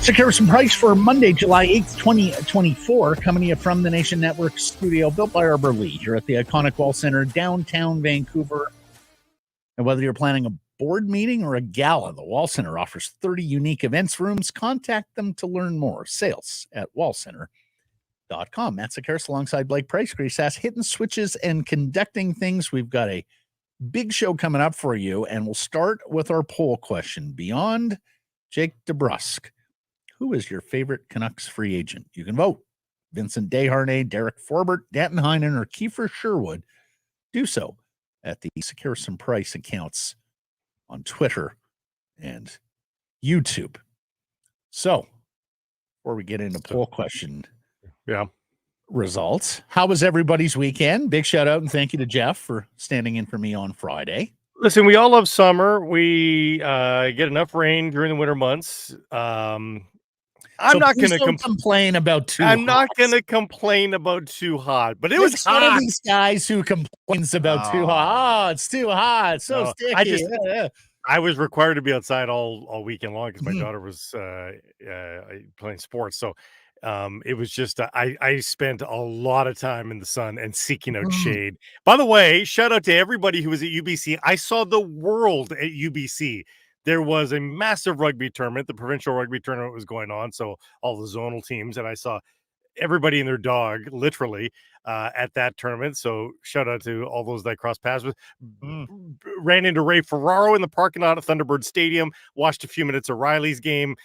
Sekeres Price for Monday, July 8th, 2024, coming to you from the Nation Network studio, built by Arbor Lee, here at the iconic Wall Center, downtown Vancouver. And whether you're planning a board meeting or a gala, the Wall Center offers 30 unique events rooms. Contact them to learn more. Sales at wallcenter.com. Matt Sekeres alongside Blake Price, Grace Sass, hitting switches and conducting things. We've got a big show coming up for you, and we'll start with our poll question. Beyond Jake DeBrusk, who is your favorite Canucks free agent? You can vote. Vincent Desharnais, Derek Forbert, Danton Heinen, or Kiefer Sherwood. Do so at the Sekeres Price accounts on Twitter and YouTube. So, before we get into poll question results, how was everybody's weekend? Big shout out and thank you to Jeff for standing in for me on Friday. Listen, we all love summer. We get enough rain during the winter months. I'm not going to complain about too I'm hot. not going to complain about too hot, but it was hot. One of these guys who complains about too hot. Oh, it's too hot. So sticky. I was required to be outside all weekend long because my daughter was playing sports. So it was just I spent a lot of time in the sun and seeking out shade. By the way, shout out to everybody who was at UBC. I saw the world at UBC. There was a massive rugby tournament. The provincial rugby tournament was going on, so all the zonal teams, and I saw everybody and their dog, literally, at that tournament. So shout out to all those that I crossed paths with. Ran into Ray Ferraro in the parking lot at Thunderbird Stadium. Watched a few minutes of Riley's game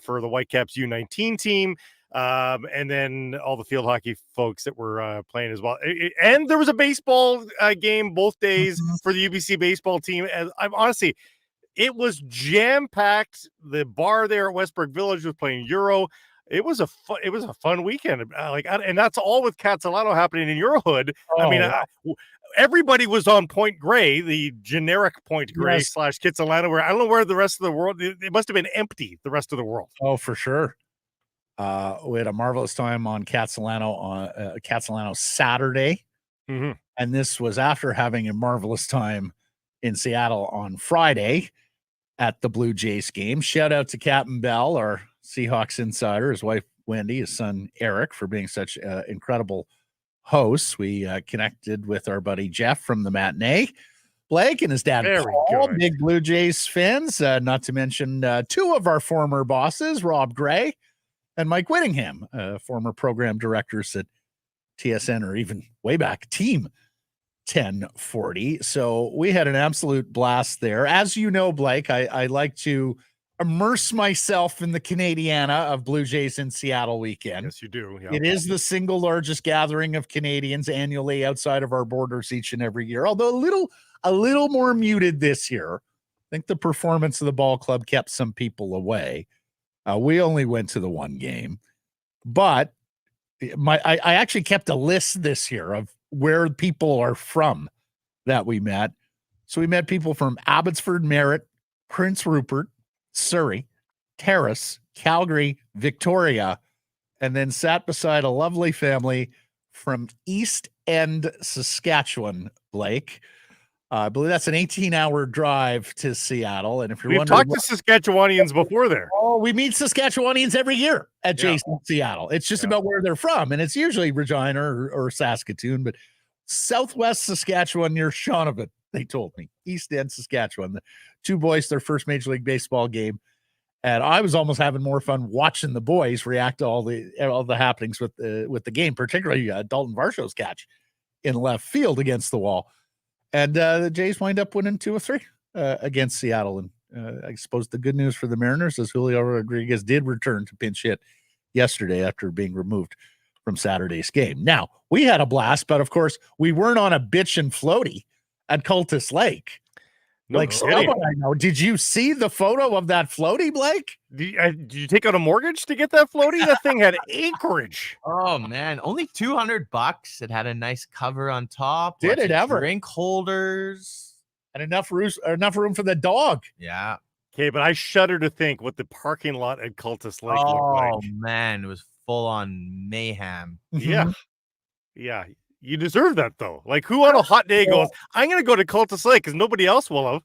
for the Whitecaps U19 team. And then all the field hockey folks that were playing as well. And there was a baseball game both days for the UBC baseball team. And I'm honestly... It was jam-packed. The bar there at Westbrook Village was playing Euro. It was a fun weekend. And that's all with Catalano happening in your hood. I mean, everybody was on Point Grey, the generic Point Grey / Kitsilano, where I don't know where the rest of the world. It must have been empty. The rest of the world. Oh, for sure. We had a marvelous time on Catalano Saturday, and this was after having a marvelous time in Seattle on Friday at the Blue Jays game. Shout out to Captain Bell, our Seahawks insider, his wife Wendy, his son Eric, for being such incredible hosts. We connected with our buddy Jeff from the matinee, Blake, and his dad Paul, big Blue Jays fans, not to mention two of our former bosses, Rob Gray and Mike Whittingham, former program directors at TSN, or even way back Team 1040. So we had an absolute blast there. As you know, Blake, I like to immerse myself in the Canadiana of Blue Jays in Seattle weekend. Yes, you do. Yeah. It is the single largest gathering of Canadians annually outside of our borders each and every year, although a little more muted this year. I think the performance of the ball club kept some people away. We only went to the one game, but I actually kept a list this year of where people are from that we met. So we met people from Abbotsford, Merritt, Prince Rupert, Surrey, Terrace, Calgary, Victoria, and then sat beside a lovely family from East End, Saskatchewan, Blake. I believe that's an 18-hour drive to Seattle. And if you're We've talked to Saskatchewanians before there. Oh, we meet Saskatchewanians every year at Jason Seattle. It's just about where they're from. And it's usually Regina or Saskatoon, but Southwest Saskatchewan near Shaunavon, they told me. East End, Saskatchewan. The two boys, their first Major League Baseball game. And I was almost having more fun watching the boys react to all the happenings with the game, particularly Dalton Varsho's catch in left field against the wall. And the Jays wind up winning 2-3 against Seattle. And I suppose the good news for the Mariners is Julio Rodriguez did return to pinch hit yesterday after being removed from Saturday's game. Now, we had a blast, but of course, we weren't on a bitch and floaty at Cultus Lake. I know. Did you see the photo of that floaty, Blake? Did you take out a mortgage to get that floaty? That thing had acreage. Oh man, only $200. It had a nice cover on top. Did it ever? Drink holders and enough room for the dog. Yeah. Okay, but I shudder to think what the parking lot at Cultus Lake looked like. Oh man, it was full on mayhem. Yeah. Yeah. You deserve that though. Like, who on a hot day goes, I'm going to go to Cultus Lake because nobody else will have.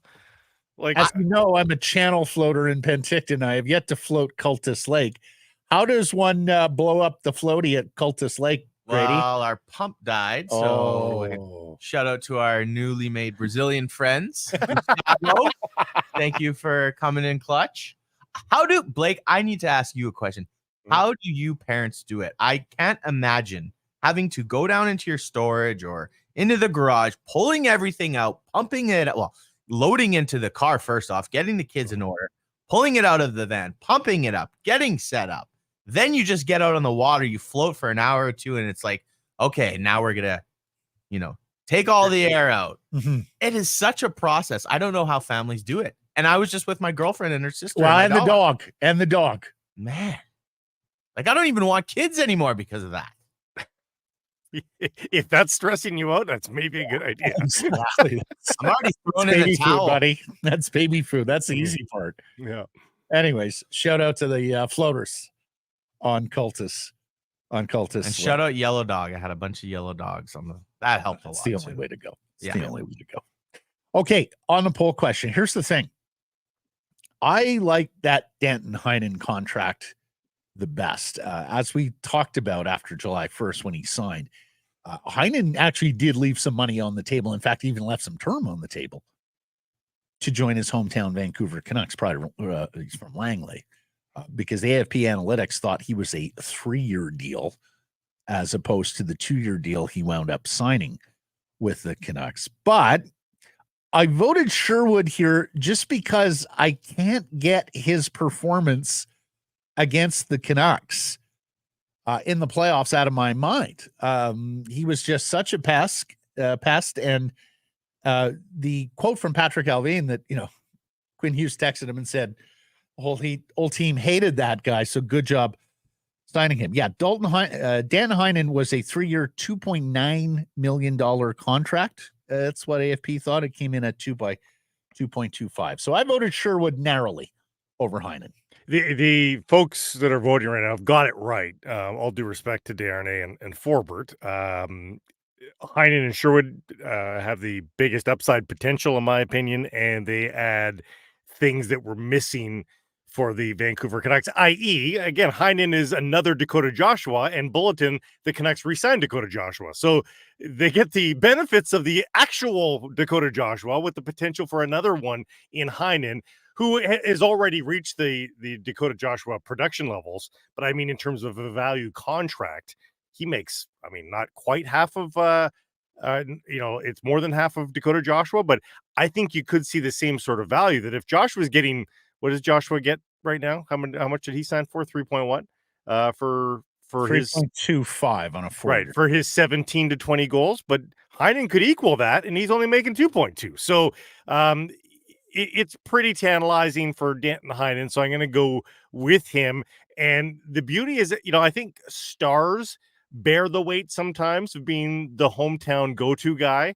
Like, as you know, I'm a channel floater in Penticton. I have yet to float Cultus Lake. How does one blow up the floaty at Cultus Lake, Grady? Well, our pump died, so shout out to our newly made Brazilian friends. Gustavo, thank you for coming in clutch. Blake, I need to ask you a question. How do you parents do it? I can't imagine having to go down into your storage or into the garage, pulling everything out, pumping it, loading into the car first off, getting the kids in order, pulling it out of the van, pumping it up, getting set up. Then you just get out on the water, you float for an hour or two, and it's like, okay, now we're going to, take all the air out. Mm-hmm. It is such a process. I don't know how families do it. And I was just with my girlfriend and her sister. Well, and the dog. Man, like I don't even want kids anymore because of that. If that's stressing you out, that's maybe a good idea. Exactly. I'm already throwing in the towel, buddy. That's baby food. That's the easy part. Yeah. Anyways, shout out to the floaters on Cultus. And shout out Yellow Dog. I had a bunch of yellow dogs that helped a lot. It's the only way to go. The only way to go. Okay, on the poll question. Here's the thing. I like that Danton Heinen contract the best. As we talked about after July 1st when he signed, Heinen actually did leave some money on the table. In fact, he even left some term on the table to join his hometown Vancouver Canucks. He's from Langley. Because the AFP Analytics thought he was a 3-year deal as opposed to the 2-year deal he wound up signing with the Canucks. But I voted Sherwood here just because I can't get his performance against the Canucks in the playoffs out of my mind. He was just such a pest. And the quote from Patrick Alvin that, Quinn Hughes texted him and said, whole team hated that guy, so good job signing him. Yeah, Dan Heinen was a 3-year, $2.9 million contract. That's what AFP thought. It came in at 2.25. So I voted Sherwood narrowly over Heinen. The folks that are voting right now have got it right. All due respect to Darnay and Forbert. Heinen and Sherwood have the biggest upside potential, in my opinion, and they add things that were missing for the Vancouver Canucks, i.e., again, Heinen is another Dakota Joshua, and Bulletin, the Canucks re-signed Dakota Joshua. So they get the benefits of the actual Dakota Joshua with the potential for another one in Heinen, who has already reached the Dakota Joshua production levels. But I mean, in terms of a value contract, he makes, not quite half of, it's more than half of Dakota Joshua, but I think you could see the same sort of value that if Joshua's getting, what does Joshua get right now? How much did he sign for? 3.1 for 3.25 on a 4 right for his 17 to 20 goals, but Heinen could equal that, and he's only making 2.2. So it's pretty tantalizing for Danton Heinen. So I'm going to go with him. And the beauty is that, I think stars bear the weight sometimes of being the hometown go-to guy.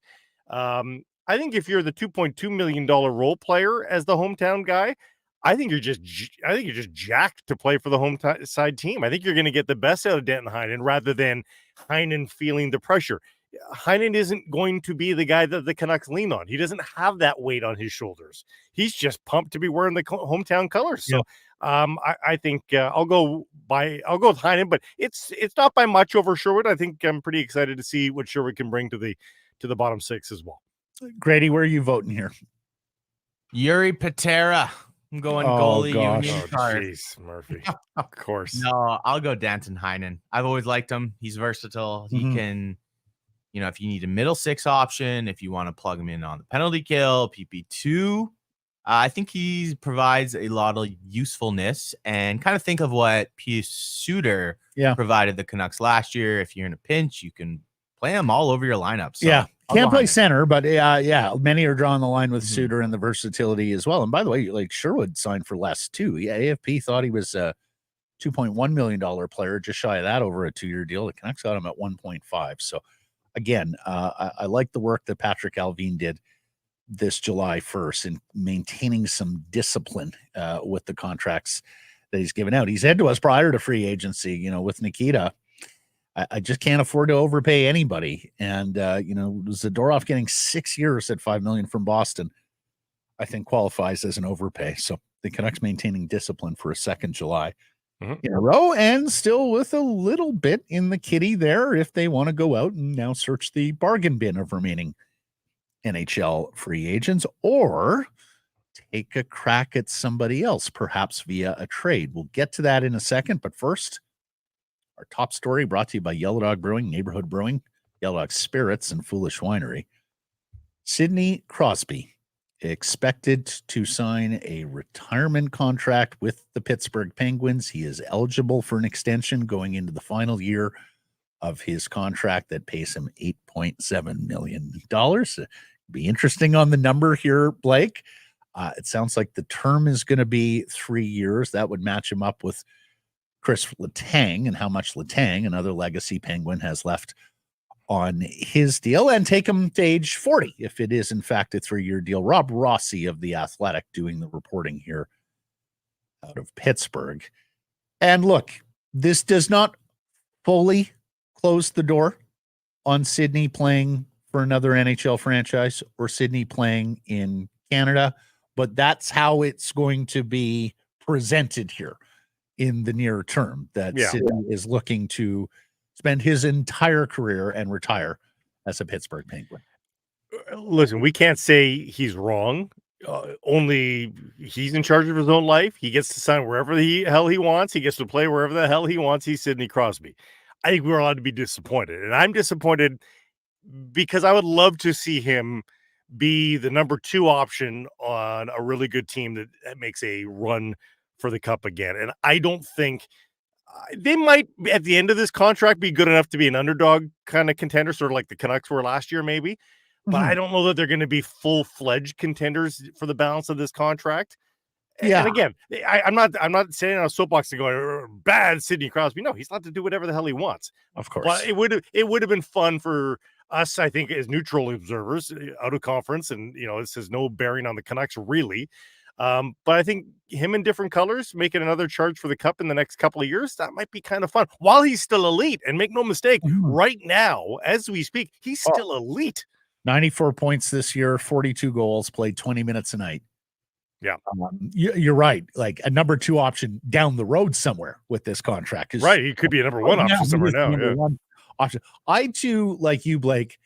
I think if you're the $2.2 million role player as the hometown guy, I think you're just jacked to play for the home side team. I think you're going to get the best out of Danton Heinen rather than Heinen feeling the pressure. Heinen isn't going to be the guy that the Canucks lean on. He doesn't have that weight on his shoulders. He's just pumped to be wearing the hometown colors. So I think I'll go with Heinen, but it's not by much over Sherwood. I think I'm pretty excited to see what Sherwood can bring to the bottom six as well. Grady, where are you voting here? Yuri Patera. I'm going goalie union card. Jeez, Murphy. Of course. No, I'll go Danton Heinen. I've always liked him. He's versatile. He can, if you need a middle six option, if you want to plug him in on the penalty kill, PP2, I think he provides a lot of usefulness, and kind of think of what Pius Suter provided the Canucks last year. If you're in a pinch, you can play him all over your lineup. So can't play center, but many are drawing the line with Suter and the versatility as well. And by the way, like Sherwood signed for less too. Yeah, AFP thought he was a $2.1 million player, just shy of that over a 2-year deal. The Canucks got him at 1.5. So again, I like the work that Patrick Alvin did this July 1st in maintaining some discipline with the contracts that he's given out. He said to us prior to free agency, with Nikita, I just can't afford to overpay anybody. And, Zadorov getting 6 years at $5 million from Boston. I think qualifies as an overpay. So the Canucks maintaining discipline for a second July in a row, and still with a little bit in the kitty there if they want to go out and now search the bargain bin of remaining NHL free agents, or take a crack at somebody else, perhaps via a trade. We'll get to that in a second, but first, our top story brought to you by Yellow Dog Brewing, Neighborhood Brewing, Yellow Dog Spirits, and Foolish Winery. Sidney Crosby expected to sign a retirement contract with the Pittsburgh Penguins. He is eligible for an extension going into the final year of his contract that pays him $8.7 million. Be interesting on the number here, Blake. It sounds like the term is going to be 3 years. That would match him up with Chris Letang and how much Letang, another legacy Penguin, has left on his deal, and take him to age 40 if it is in fact a 3-year deal. Rob Rossi of The Athletic doing the reporting here out of Pittsburgh. And look, this does not fully close the door on Sidney playing for another NHL franchise or Sidney playing in Canada, but that's how it's going to be presented here in the near term, that Sidney is looking to spend his entire career and retire as a Pittsburgh Penguin. Listen, we can't say he's wrong. Only he's in charge of his own life. He gets to sign wherever the hell he wants. He gets to play wherever the hell he wants. He's Sidney Crosby. I think we're allowed to be disappointed. And I'm disappointed because I would love to see him be the number 2 option on a really good team that makes a run for the cup again. And I don't think they might, at the end of this contract, be good enough to be an underdog kind of contender, sort of like the Canucks were last year, maybe. But I don't know that they're going to be full-fledged contenders for the balance of this contract. Yeah. And again, I'm not standing on a soapbox and going, bad Sidney Crosby. No, he's allowed to do whatever the hell he wants. Of course. But it would have been fun for us, I think, as neutral observers out of conference. And, this has no bearing on the Canucks, really. But I think him in different colors, making another charge for the cup in the next couple of years, that might be kind of fun while he's still elite. And make no mistake, right now, as we speak, he's still elite. 94 points this year, 42 goals, played 20 minutes a night. Yeah. You're right. Like a number 2 option down the road somewhere with this contract. Right. He could be a number 1 option somewhere now. One option. I too, like you, Blake,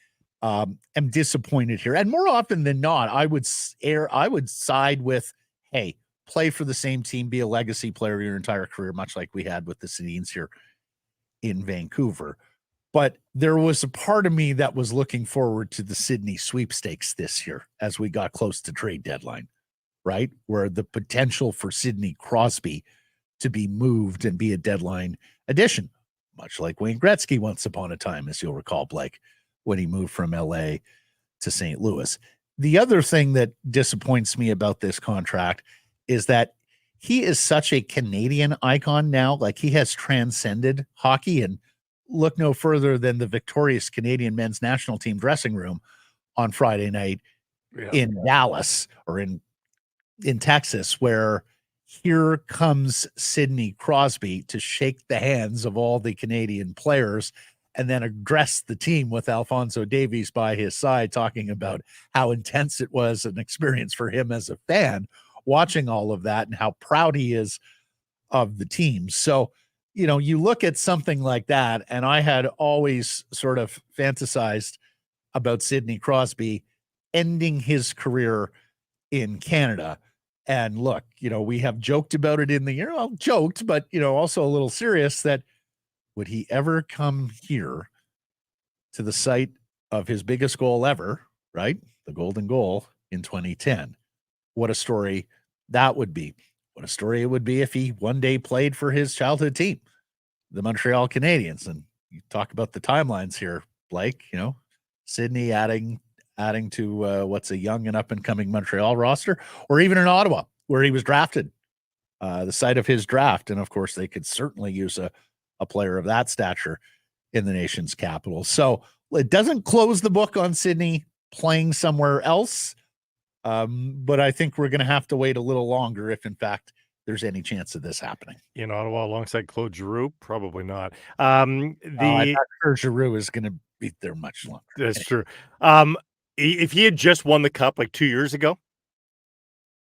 am disappointed here. And more often than not, I would side with, hey, play for the same team, be a legacy player your entire career, much like we had with the Sedins here in Vancouver. But there was a part of me that was looking forward to the Sidney sweepstakes this year as we got close to trade deadline, right? Where the potential for Sidney Crosby to be moved and be a deadline addition, much like Wayne Gretzky once upon a time, as you'll recall, Blake, when he moved from LA to St. Louis. The other thing that disappoints me about this contract is that he is such a Canadian icon now. Like, he has transcended hockey, and look no further than the victorious Canadian men's national team dressing room on Friday night in Dallas or in Texas, where here comes Sidney Crosby to shake the hands of all the Canadian players and then address the team with Alphonso Davies by his side, talking about how intense it was an experience for him as a fan watching all of that and how proud he is of the team. So, you look at something like that, and I had always sort of fantasized about Sidney Crosby ending his career in Canada. And look, we have joked about it in the year. Well, joked, but, also a little serious, that would he ever come here to the site of his biggest goal ever, right? The golden goal in 2010. What a story that would be. What a story it would be if he one day played for his childhood team, the Montreal Canadiens. And you talk about the timelines here, Blake, Sidney adding to what's a young and up-and-coming Montreal roster, or even in Ottawa, where he was drafted, the site of his draft. And, of course, they could certainly use a player of that stature in the nation's capital. So it doesn't close the book on Sidney playing somewhere else, but I think we're going to have to wait a little longer if, in fact, there's any chance of this happening. In Ottawa alongside Claude Giroux? Probably not. I'm not sure Giroux is going to be there much longer. That's true. If he had just won the cup like 2 years ago,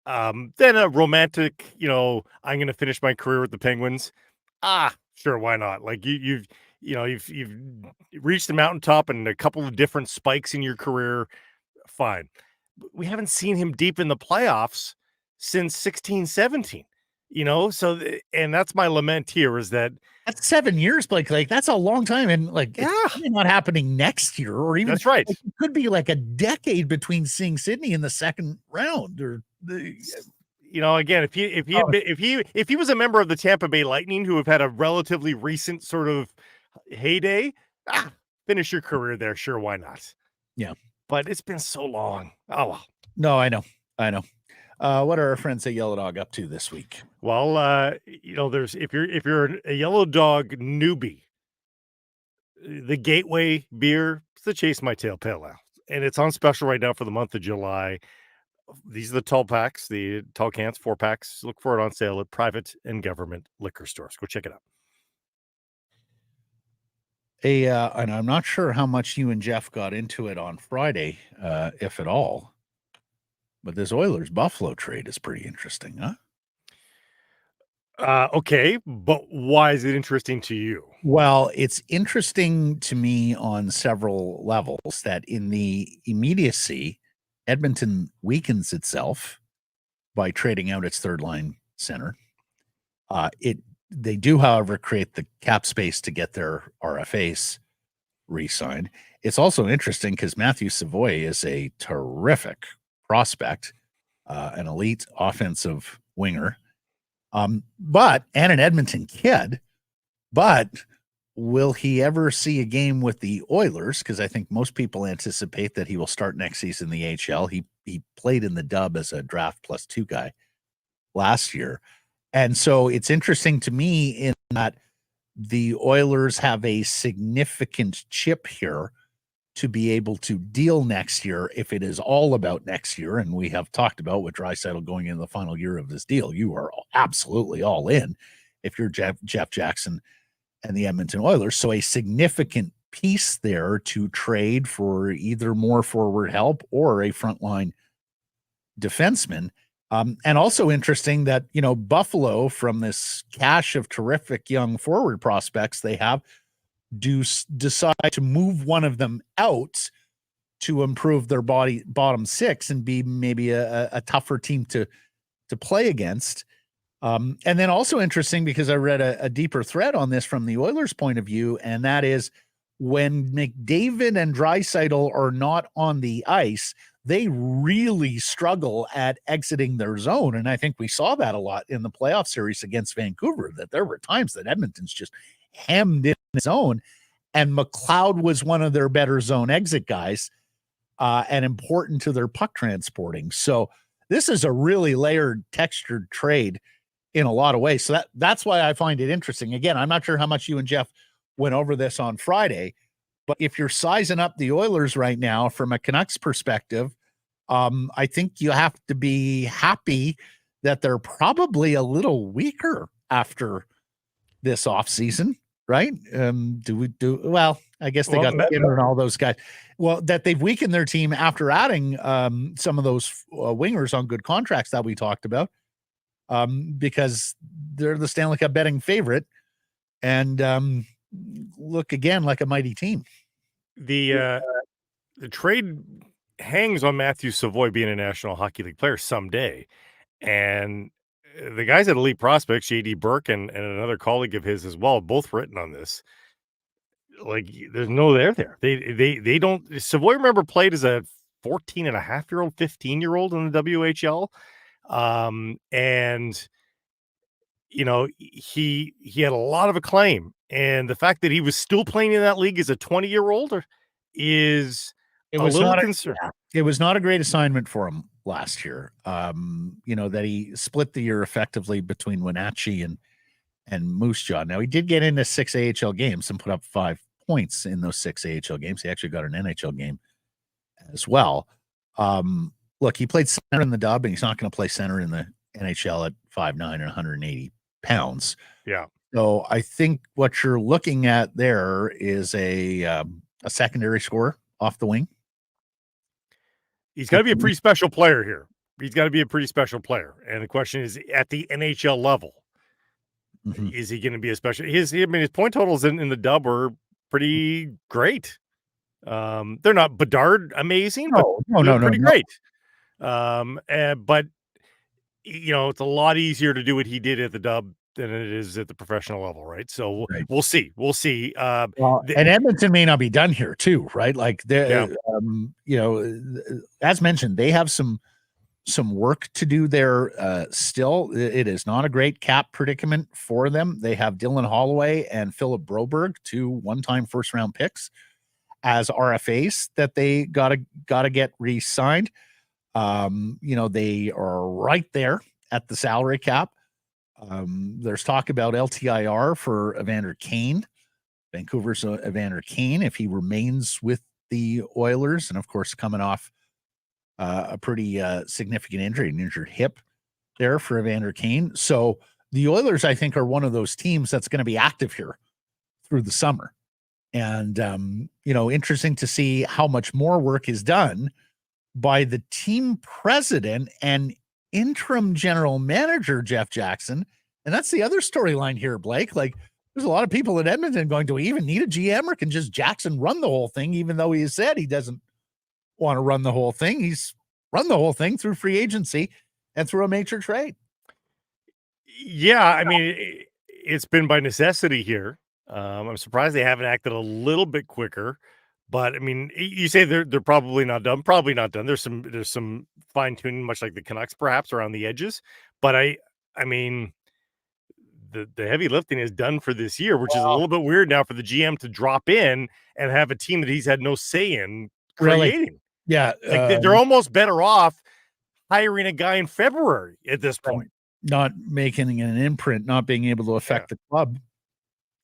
Then a romantic, I'm going to finish my career with the Penguins. Sure, why not? Like you've reached the mountaintop and a couple of different spikes in your career. Fine. We haven't seen him deep in the playoffs since 16-17. So and that's my lament here is that that's 7 years, Blake. Like that's a long time, and it's probably not happening next year, or even that's right. It could be like a decade between seeing Sydney in the second round, or again, if he was a member of the Tampa Bay Lightning who have had a relatively recent sort of heyday, finish your career there. Sure, why not? Yeah, but it's been so long. Oh well. No, I know. What are our friends at Yellow Dog up to this week? Well, there's if you're a Yellow Dog newbie, the gateway beer is the Chase My Tail Pale Ale, and it's on special right now for the month of July. These are the tall packs, the tall cans, 4-packs. Look for it on sale at private and government liquor stores. Go check it out. And I'm not sure how much you and Jeff got into it on Friday, if at all. But this Oilers Buffalo trade is pretty interesting, huh? Okay, but why is it interesting to you? Well, it's interesting to me on several levels that in the immediacy, Edmonton weakens itself by trading out its third line center. They do, however, create the cap space to get their RFAs re-signed. It's also interesting because Matthew Savoy is a terrific prospect, an elite offensive winger, and an Edmonton kid. But will he ever see a game with the Oilers? Because I think most people anticipate that he will start next season in the AHL. He played in the dub as a draft +2 guy last year. And so it's interesting to me in that the Oilers have a significant chip here to be able to deal next year if it is all about next year. And we have talked about with Draisaitl going into the final year of this deal. You are absolutely all in if you're Jeff Jackson and the Edmonton Oilers. So a significant piece there to trade for either more forward help or a frontline defenseman. And also interesting that, Buffalo, from this cache of terrific young forward prospects they have, decide to move one of them out to improve their bottom six and be maybe a tougher team to play against. And then also interesting because I read a deeper thread on this from the Oilers' point of view, and that is when McDavid and Draisaitl are not on the ice, they really struggle at exiting their zone. And I think we saw that a lot in the playoff series against Vancouver, that there were times that Edmonton's just hemmed in the zone, and McLeod was one of their better zone exit guys and important to their puck transporting. So this is a really layered, textured trade in a lot of ways. So that's why I find it interesting. Again, I'm not sure how much you and Jeff went over this on Friday, but if you're sizing up the Oilers right now from a Canucks perspective, I think you have to be happy that they're probably a little weaker after this offseason, right? Well, I guess they got Skinner and all those guys. Well, that they've weakened their team after adding some of those wingers on good contracts that we talked about, because they're the Stanley Cup betting favorite and look again like a mighty team. The trade hangs on Matthew Savoy being a National Hockey League player someday. And the guys at Elite Prospects, JD Burke and another colleague of his as well, both written on this. Like, there's no there. They don't. Savoy, remember, played as a 14-and-a-half-year-old, 15-year-old in the WHL. And he had a lot of acclaim. And the fact that he was still playing in that league as a 20-year-old is a little concern. It was not a great assignment for him last year. That he split the year effectively between Wenatchee and Moose Jaw. Now, he did get into 6 AHL games and put up 5 points in those 6 AHL games. He actually got an NHL game as well. Look, he played center in the dub, and he's not going to play center in the NHL at 5'9" and 180 pounds. Yeah. So I think what you're looking at there is a secondary scorer off the wing. He's got to be a pretty special player here. he's got to be a pretty special player. And the question is, at the NHL level, is he going to be a special? His point totals in the dub were pretty great. They're not Bedard amazing, but they're pretty great. But it's a lot easier to do what he did at the dub than it is at the professional level, right? So we'll see. And Edmonton may not be done here too, right? Like as mentioned, they have some work to do there. Still, it is not a great cap predicament for them. They have Dylan Holloway and Philip Broberg, 2 one-time first-round picks, as RFAs that they gotta get re-signed. They are right there at the salary cap. There's talk about LTIR for Evander Kane, Vancouver's Evander Kane, if he remains with the Oilers, and of course coming off a pretty significant injury, an injured hip there for Evander Kane. So the Oilers, I think, are one of those teams that's going to be active here through the summer. And, interesting to see how much more work is done by the team president and interim general manager, Jeff Jackson. And that's the other storyline here, Blake. Like, there's a lot of people in Edmonton going, do we even need a GM, or can just Jackson run the whole thing, even though he has said he doesn't want to run the whole thing? He's run the whole thing through free agency and through a major trade. Yeah, I mean, it's been by necessity here. I'm surprised they haven't acted a little bit quicker. But I mean, you say they're probably not done. Probably not done. There's some fine tuning, much like the Canucks, perhaps around the edges. But I mean, the heavy lifting is done for this year, which is a little bit weird now for the GM to drop in and have a team that he's had no say in creating. Really? Yeah, they're almost better off hiring a guy in February at this point, not making an imprint, not being able to affect the club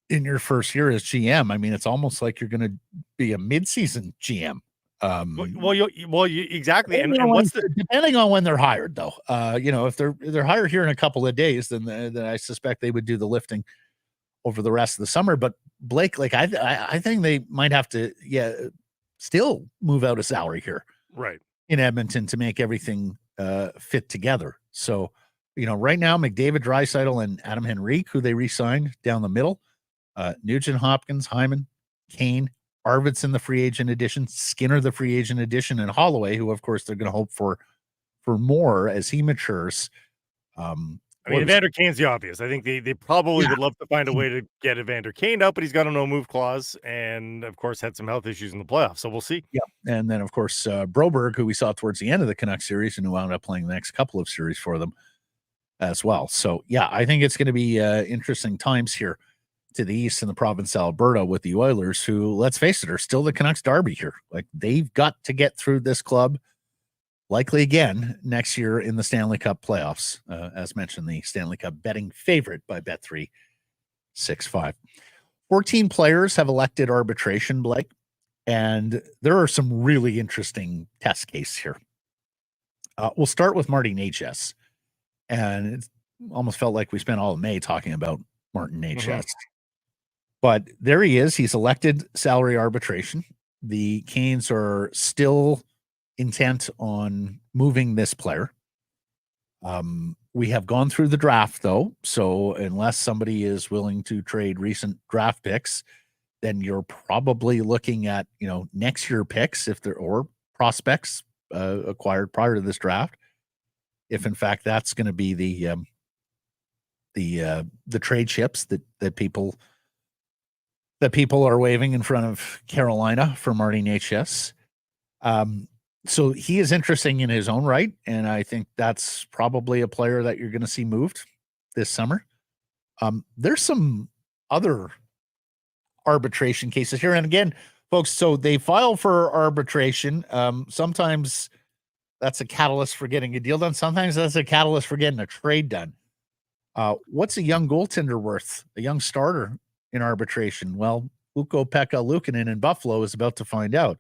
in your first year as GM. I mean, it's almost like you're going to be a mid-season GM. Exactly. And what's depending on when they're hired, though. If they're hired here in a couple of days, then I suspect they would do the lifting over the rest of the summer. But Blake, like I think they might have to, still move out a salary here, right, in Edmonton to make everything fit together. So, right now, McDavid, Draisaitl, and Adam Henrique, who they re-signed down the middle. Nugent Hopkins, Hyman, Kane, Arvidsson, the free agent addition, Skinner, the free agent addition, and Holloway, who of course they're going to hope for more as he matures. Evander Kane's the obvious. I think they probably would love to find a way to get Evander Kane out, but he's got a no-move clause, and of course had some health issues in the playoffs. So we'll see. Yeah, and then of course Broberg, who we saw towards the end of the Canucks series, and who wound up playing the next couple of series for them as well. So yeah, I think it's going to be interesting times here to the east in the province of Alberta with the Oilers, who, let's face it, are still the Canucks derby here. Like, they've got to get through this club likely again next year in the Stanley Cup playoffs. As mentioned, the Stanley Cup betting favorite by Bet365. 14 players have elected arbitration, Blake, and there are some really interesting test cases here. We'll start with Marty Necas, and it almost felt like we spent all of May talking about Martin Necas. But there he is. He's elected salary arbitration. The Canes are still intent on moving this player. We have gone through the draft, though. So unless somebody is willing to trade recent draft picks, then you're probably looking at, next year picks or prospects acquired prior to this draft. If in fact that's going to be the trade chips that people are waving in front of Carolina for Marty Necas. So he is interesting in his own right, and I think that's probably a player that you're going to see moved this summer. There's some other arbitration cases here. And again, folks, so they file for arbitration. Sometimes that's a catalyst for getting a deal done. Sometimes that's a catalyst for getting a trade done. What's a young goaltender worth, a young starter in arbitration? Well, Ukko-Pekka Luukkonen in Buffalo is about to find out.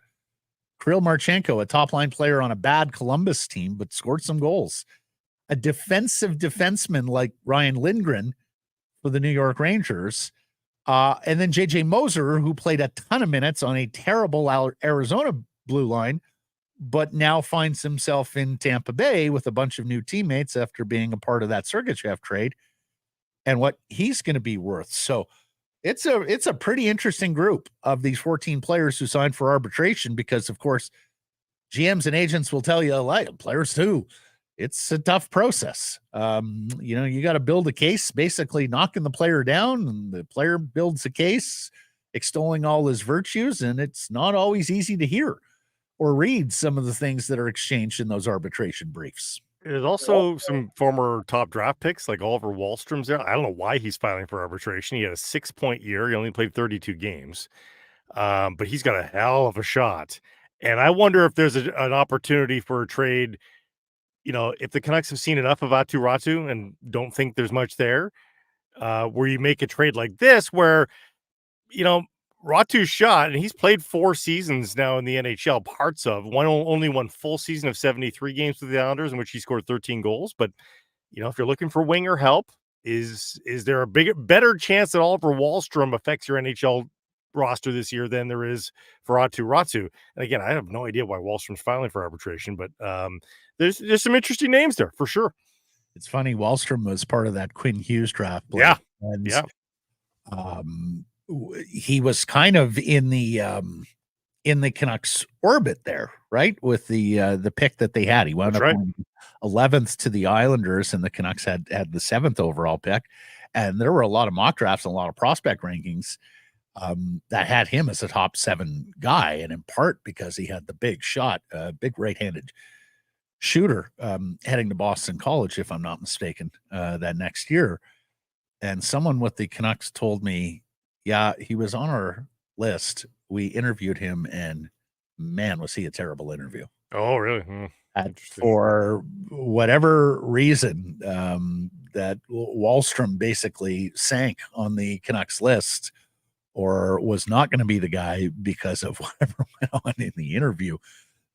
Kirill Marchenko, a top-line player on a bad Columbus team, but scored some goals. A defensive defenseman like Ryan Lindgren for the New York Rangers. And then J.J. Moser, who played a ton of minutes on a terrible Arizona blue line, but now finds himself in Tampa Bay with a bunch of new teammates after being a part of that Sergachev trade and what he's going to be worth. So it's a pretty interesting group of these 14 players who signed for arbitration because, of course, GMs and agents will tell you, like players too, it's a tough process. You got to build a case, basically knocking the player down, and the player builds a case extolling all his virtues, and it's not always easy to hear or read some of the things that are exchanged in those arbitration briefs. There's also some former top draft picks like Oliver Wahlstrom's there. I don't know why he's filing for arbitration. He had a 6-point year. He only played 32 games, but he's got a hell of a shot. And I wonder if there's an opportunity for a trade. If the Canucks have seen enough of Aatu Räty and don't think there's much there, where you make a trade like this where, Ratu's shot, and he's played 4 seasons now in the NHL, parts of only one full season of 73 games with the Islanders in which he scored 13 goals. But, if you're looking for winger help, is there a better chance that Oliver Wahlstrom affects your NHL roster this year than there is for Aatu Räty? And again, I have no idea why Wahlstrom's filing for arbitration, but there's some interesting names there for sure. It's funny. Wahlstrom was part of that Quinn Hughes draft. Yeah. And, he was kind of in the Canucks orbit there, right? With the pick that they had. He wound up 11th to the Islanders, and the Canucks had the 7th overall pick. And there were a lot of mock drafts and a lot of prospect rankings that had him as a top 7 guy, and in part because he had the big shot, big right-handed shooter heading to Boston College, if I'm not mistaken, that next year. And someone with the Canucks told me, yeah, he was on our list. We interviewed him, and man, was he a terrible interview. Oh, really? And for whatever reason, that Wahlstrom basically sank on the Canucks list or was not going to be the guy because of whatever went on in the interview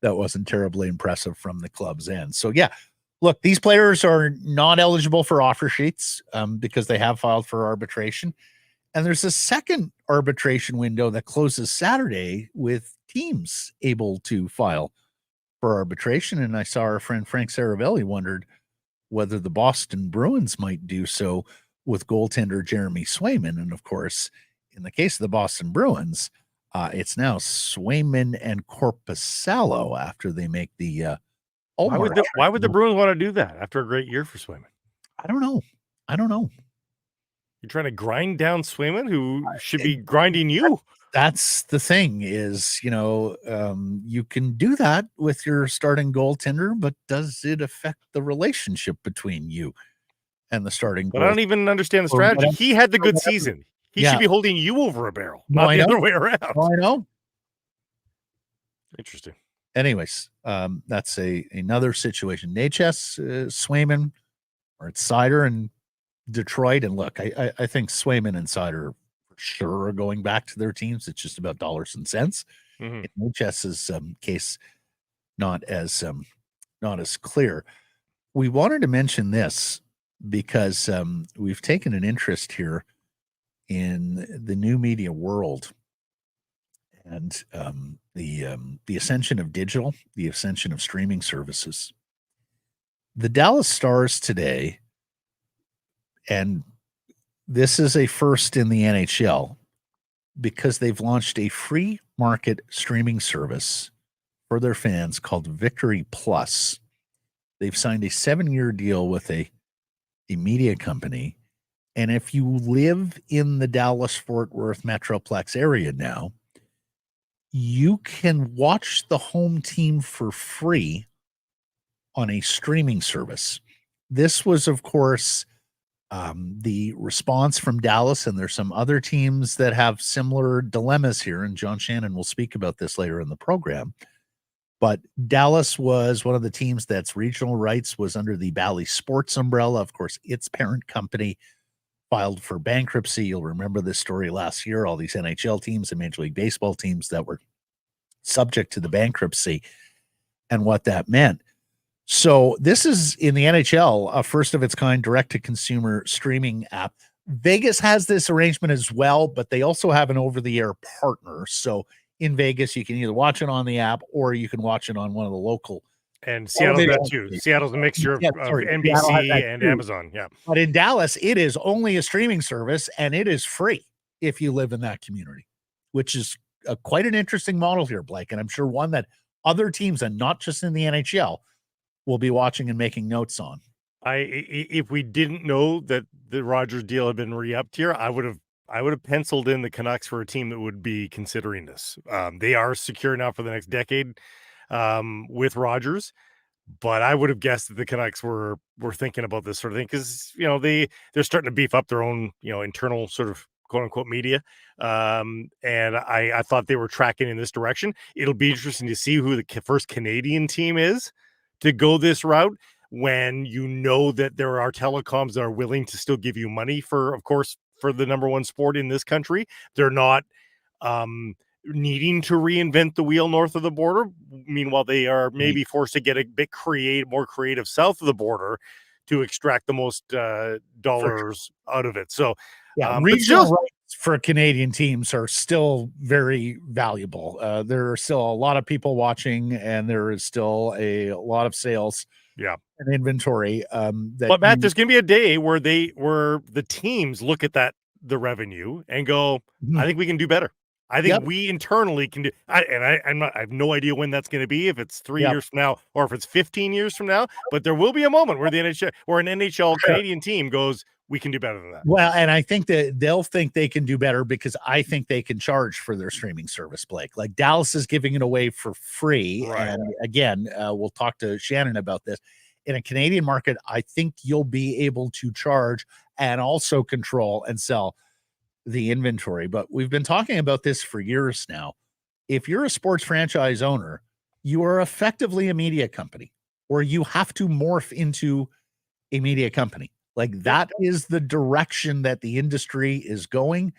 that wasn't terribly impressive from the club's end. So, yeah, look, these players are not eligible for offer sheets because they have filed for arbitration. And there's a second arbitration window that closes Saturday with teams able to file for arbitration. And I saw our friend Frank Saravelli wondered whether the Boston Bruins might do so with goaltender Jeremy Swayman. And of course, in the case of the Boston Bruins, it's now Swayman and Korpisalo after they make the why would the Bruins want to do that after a great year for Swayman? I don't know. You're trying to grind down Swayman, who should be grinding you. That's the thing is, you can do that with your starting goaltender, but does it affect the relationship between you and the starting But I don't even understand the strategy. He had the good season. He should be holding you over a barrel, not the other way around. I know. Interesting. Anyways, that's another situation. Natchez, Swayman, or it's Sider and Detroit. And look, I think Swayman and Sider for sure are going back to their teams. It's just about dollars and cents. In Natchez's case, not as clear. We wanted to mention this because we've taken an interest here in the new media world and the ascension of digital, the ascension of streaming services. The Dallas Stars today, and this is a first in the NHL because they've launched a free market streaming service for their fans called Victory Plus. They've signed a 7-year deal with a media company. And if you live in the Dallas-Fort Worth Metroplex area now, you can watch the home team for free on a streaming service. This was, of course, the response from Dallas, and there's some other teams that have similar dilemmas here, and John Shannon will speak about this later in the program. But Dallas was one of the teams that's regional rights was under the Bally Sports umbrella. Of course, its parent company filed for bankruptcy. You'll remember this story last year, all these NHL teams and Major League Baseball teams that were subject to the bankruptcy and what that meant. So this is in the NHL, a first of its kind direct-to-consumer streaming app. Vegas has this arrangement as well, but they also have an over-the-air partner. So in Vegas, you can either watch it on the app or you can watch it on one of the local. And Seattle's that too. Seattle's a mixture of NBC and Amazon. Yeah. But in Dallas, it is only a streaming service and it is free if you live in that community, which is quite an interesting model here, Blake. And I'm sure one that other teams, and not just in the NHL, will be watching and making notes on. If we didn't know that the Rogers deal had been re-upped here, I would have penciled in the Canucks for a team that would be considering this. They are secure now for the next decade with Rogers, but I would have guessed that the Canucks were thinking about this sort of thing because they're starting to beef up their own internal sort of quote unquote media, and I thought they were tracking in this direction. It'll be interesting to see who the first Canadian team is to go this route, when that there are telecoms that are willing to still give you money for the number one sport in this country. They're not needing to reinvent the wheel north of the border. Meanwhile, they are maybe forced to get a bit more creative south of the border to extract the most dollars out of it. So regional rights for Canadian teams are still very valuable. There are still a lot of people watching, and there is still a lot of sales. Yeah, and inventory. But Matt, there's going to be a day where the teams look at the revenue and go, I think we can do better. I think we internally can do. I have no idea when that's going to be. If it's 3 years from now, or if it's 15 years from now. But there will be a moment where an NHL Canadian team goes, we can do better than that. Well, and I think that they'll think they can do better because I think they can charge for their streaming service, Blake. Like Dallas is giving it away for free. Right. And again, we'll talk to Shannon about this. In a Canadian market, I think you'll be able to charge and also control and sell the inventory. But we've been talking about this for years now. If you're a sports franchise owner, you are effectively a media company, or you have to morph into a media company. Like that is the direction that the industry is going.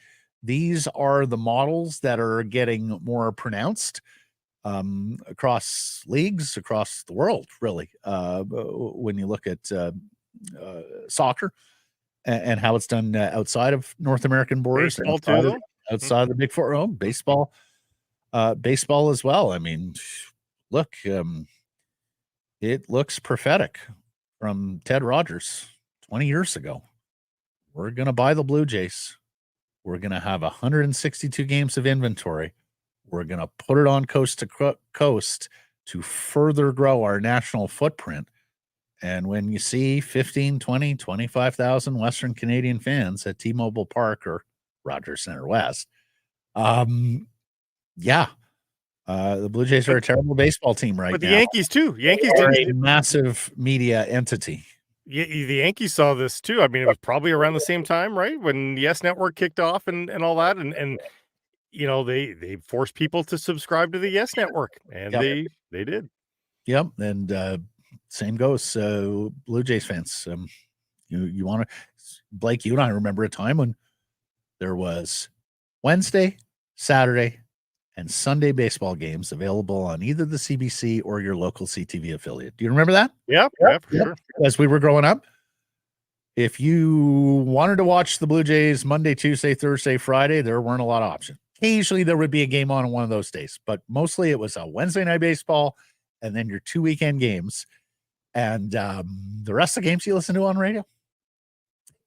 These are the models that are getting more pronounced across leagues, across the world, really. When you look at soccer and how it's done outside of North American borders, baseball outside of the Big Four, baseball as well. I mean, look, it looks prophetic from Ted Rogers 20 years ago. We're going to buy the Blue Jays. We're going to have 162 games of inventory. We're going to put it on coast to coast to further grow our national footprint. And when you see 15, 20, 25,000 Western Canadian fans at T-Mobile Park or Rogers Center West, the Blue Jays are a terrible baseball team right now. But the Yankees too. Yankees are a massive media entity. Yeah, the Yankees saw this too. I mean, it was probably around the same time, right? When the Yes Network kicked off and all that. And they forced people to subscribe to the Yes Network, and they did. Yep. And same goes. Blue Jays fans. You want to, Blake, you and I remember a time when there was Wednesday, Saturday, and Sunday baseball games available on either the CBC or your local CTV affiliate. Do you remember that? Yeah, for sure. As we were growing up, if you wanted to watch the Blue Jays Monday, Tuesday, Thursday, Friday, there weren't a lot of options. Occasionally there would be a game on one of those days, but mostly it was a Wednesday night baseball and then your 2 weekend games. And the rest of the games you listen to on radio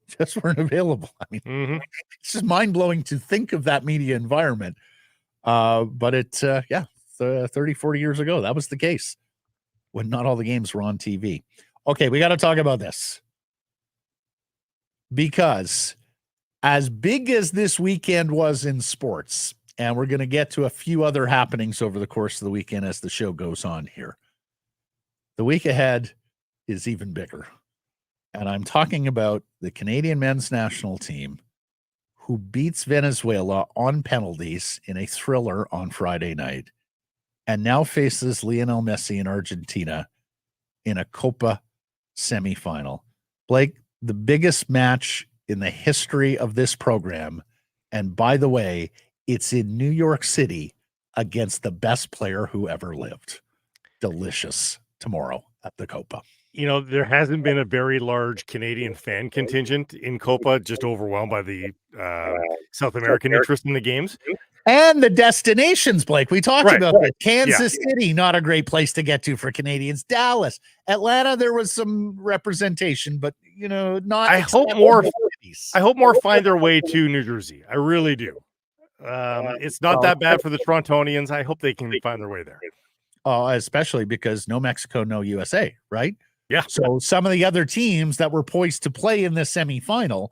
just weren't available. I mean, it's just mind blowing to think of that media environment. But 30, 40 years ago, that was the case when not all the games were on TV. Okay, we got to talk about this because as big as this weekend was in sports, and we're going to get to a few other happenings over the course of the weekend as the show goes on here, the week ahead is even bigger. And I'm talking about the Canadian men's national team who beats Venezuela on penalties in a thriller on Friday night and now faces Lionel Messi in Argentina in a Copa semifinal. Blake, the biggest match in the history of this program. And by the way, it's in New York City against the best player who ever lived. Delicious tomorrow at the Copa. There hasn't been a very large Canadian fan contingent in Copa, just overwhelmed by the South American interest in the games. And the destinations, Blake. We talked about that. Kansas Yeah. City, not a great place to get to for Canadians. Dallas, Atlanta, there was some representation, but not. I hope more find their way to New Jersey. I really do. It's not that bad for the Torontonians. I hope they can find their way there. Especially because no Mexico, no USA, right? Yeah. So some of the other teams that were poised to play in this semifinal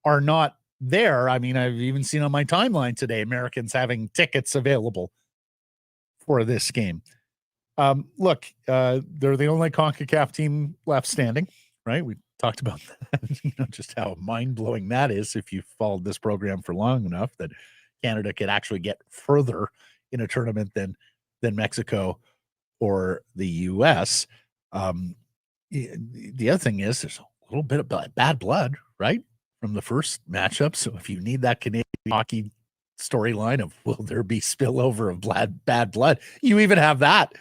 are not there. I mean, I've even seen on my timeline today, Americans having tickets available for this game. Look, they're the only CONCACAF team left standing, right? We talked about that, just how mind-blowing that is if you followed this program for long enough, that Canada could actually get further in a tournament than Mexico or the U.S. The other thing is there's a little bit of bad blood, right, from the first matchup. So if you need that Canadian hockey storyline of will there be spillover of bad blood, you even have that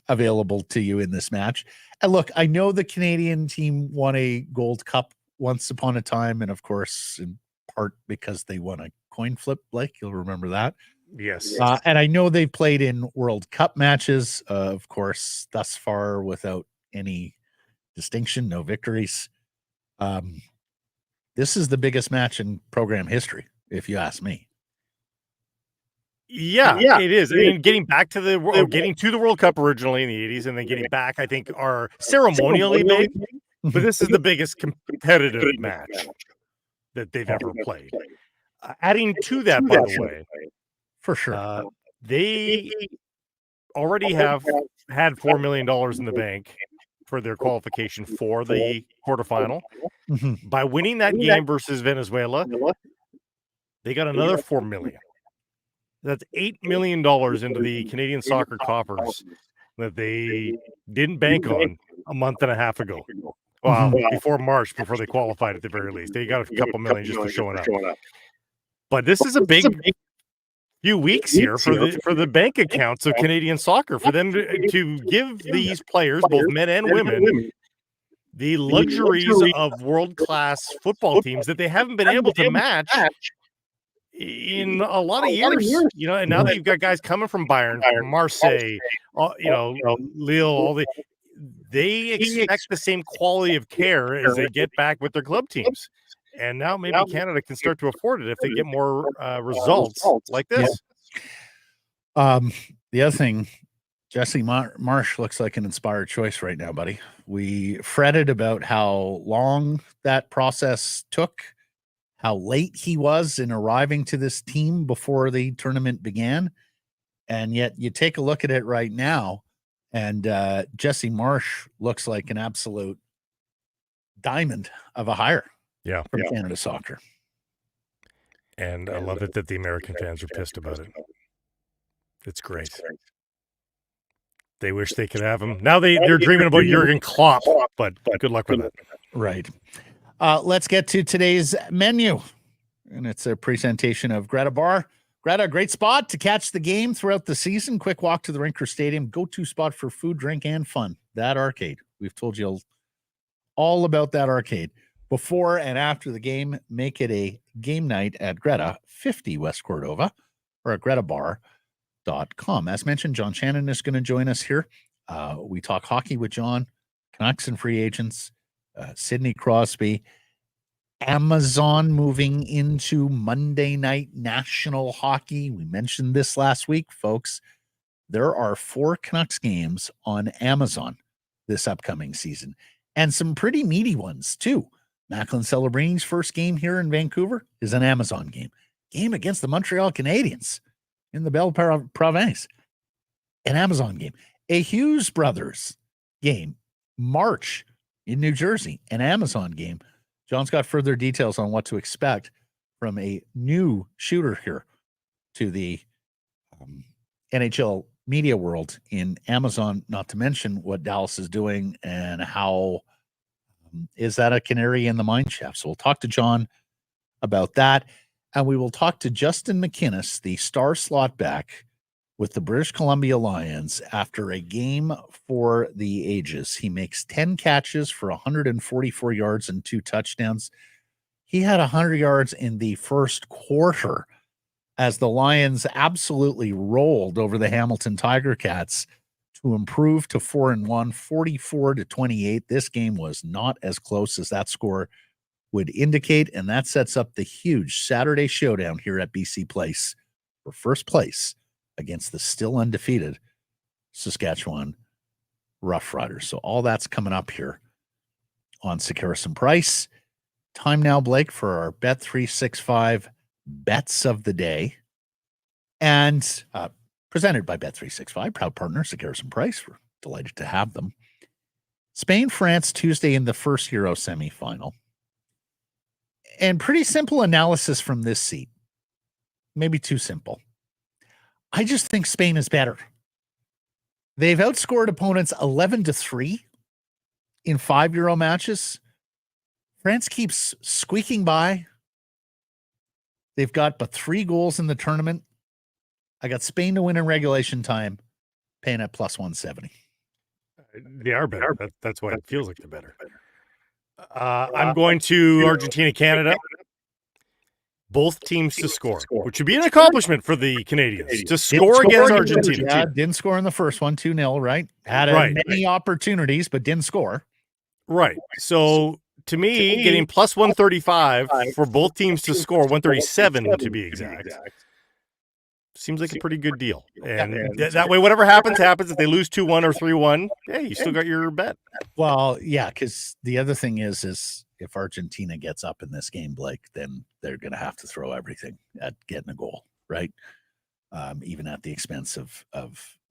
available to you in this match. And look, I know the Canadian team won a Gold Cup once upon a time, and of course, in part because they won a coin flip, Blake, you'll remember that. Yes. And I know they've played in World Cup matches, of course, thus far without any distinction, no victories. This is the biggest match in program history, if you ask me. Yeah, it is. I mean, getting to the World Cup originally in the 80s and then getting back, I think, are ceremonially big, but this is the biggest competitive match that they've ever played. Adding to that, by the way, for sure, they already have had $4 million in the bank for their qualification for the quarterfinal. By winning that game versus Venezuela, they got another $4 million. That's $8 million into the Canadian soccer coffers that they didn't bank on a month and a half ago. Well, before March, before they qualified at the very least. They got a couple million just for showing up. But this is a big few weeks here for the bank accounts of Canadian soccer, for them to give these players, both men and women, the luxuries of world-class football teams that they havennlle been able to match in a lot of years, and now that you've got guys coming from Bayern, Marseille, Lille, they expect the same quality of care as they get back with their club teams. And now maybe Canada can start to afford it if they get more results like this. The other thing, Jesse Marsh looks like an inspired choice right now, buddy. We fretted about how long that process took, how late he was in arriving to this team before the tournament began. And yet you take a look at it right now, and Jesse Marsh looks like an absolute diamond of a hire from Canada Soccer. And I love it that the American fans are pissed about it. It's great. They wish they could have him. Now they're dreaming about Jurgen Klopp, but good luck with that. Right. Let's get to today's menu. And it's a presentation of Greta Bar. Greta, great spot to catch the game throughout the season. Quick walk to the Rinker Stadium. Go-to spot for food, drink, and fun. That arcade. We've told you all about that arcade. Before and after the game, make it a game night at Greta, 50 West Cordova, or at gretabar.com. As mentioned, John Shannon is going to join us here. We talk hockey with John, Canucks and free agents, Sidney Crosby, Amazon moving into Monday Night National Hockey. We mentioned this last week, folks. There are 4 Canucks games on Amazon this upcoming season, and some pretty meaty ones, too. Macklin Celebrini's first game here in Vancouver is an Amazon game. Game against the Montreal Canadiens in the Belle Province. An Amazon game. A Hughes Brothers game, March in New Jersey, an Amazon game. John's got further details on what to expect from a new shooter here to the NHL media world in Amazon, not to mention what Dallas is doing and how is that a canary in the mine shaft. So we'll talk to John about that. And we will talk to Justin McKinnis, the star slot back with the British Columbia Lions after a game for the ages. He makes 10 catches for 144 yards and 2 touchdowns. He had 100 yards in the first quarter as the Lions absolutely rolled over the Hamilton Tiger Cats to improve to 4-1, 44-28. This game was not as close as that score would indicate, and that sets up the huge Saturday showdown here at BC Place for first place against the still undefeated Saskatchewan Roughriders. So all that's coming up here on Sekeres Price. Time now, Blake, for our Bet365 bets of the day, and presented by Bet365, proud partner Sekeres Price. We're delighted to have them. Spain, France, Tuesday in the first Euro semifinal. And pretty simple analysis from this seat. Maybe too simple. I just think Spain is better. They've outscored opponents 11-3 in 5 Euro matches. France keeps squeaking by. They've got but 3 goals in the tournament. I got Spain to win in regulation time, paying at plus 170. They are better. That's why it feels like they're better. I'm going to Argentina, Canada. Both teams to score, which would be an accomplishment for the Canadians to score against Argentina. Yeah, didn't score in the first one, 2-0, right? Had many opportunities, but didn't score. Right. So to me, getting plus 135 for both teams to score, 137 to be exact, seems like a pretty good deal. And that way, whatever happens. If they lose 2-1 or 3-1, hey, you still got your bet. Well, yeah, because the other thing is if Argentina gets up in this game, Blake, then they're going to have to throw everything at getting a goal, right? Even at the expense of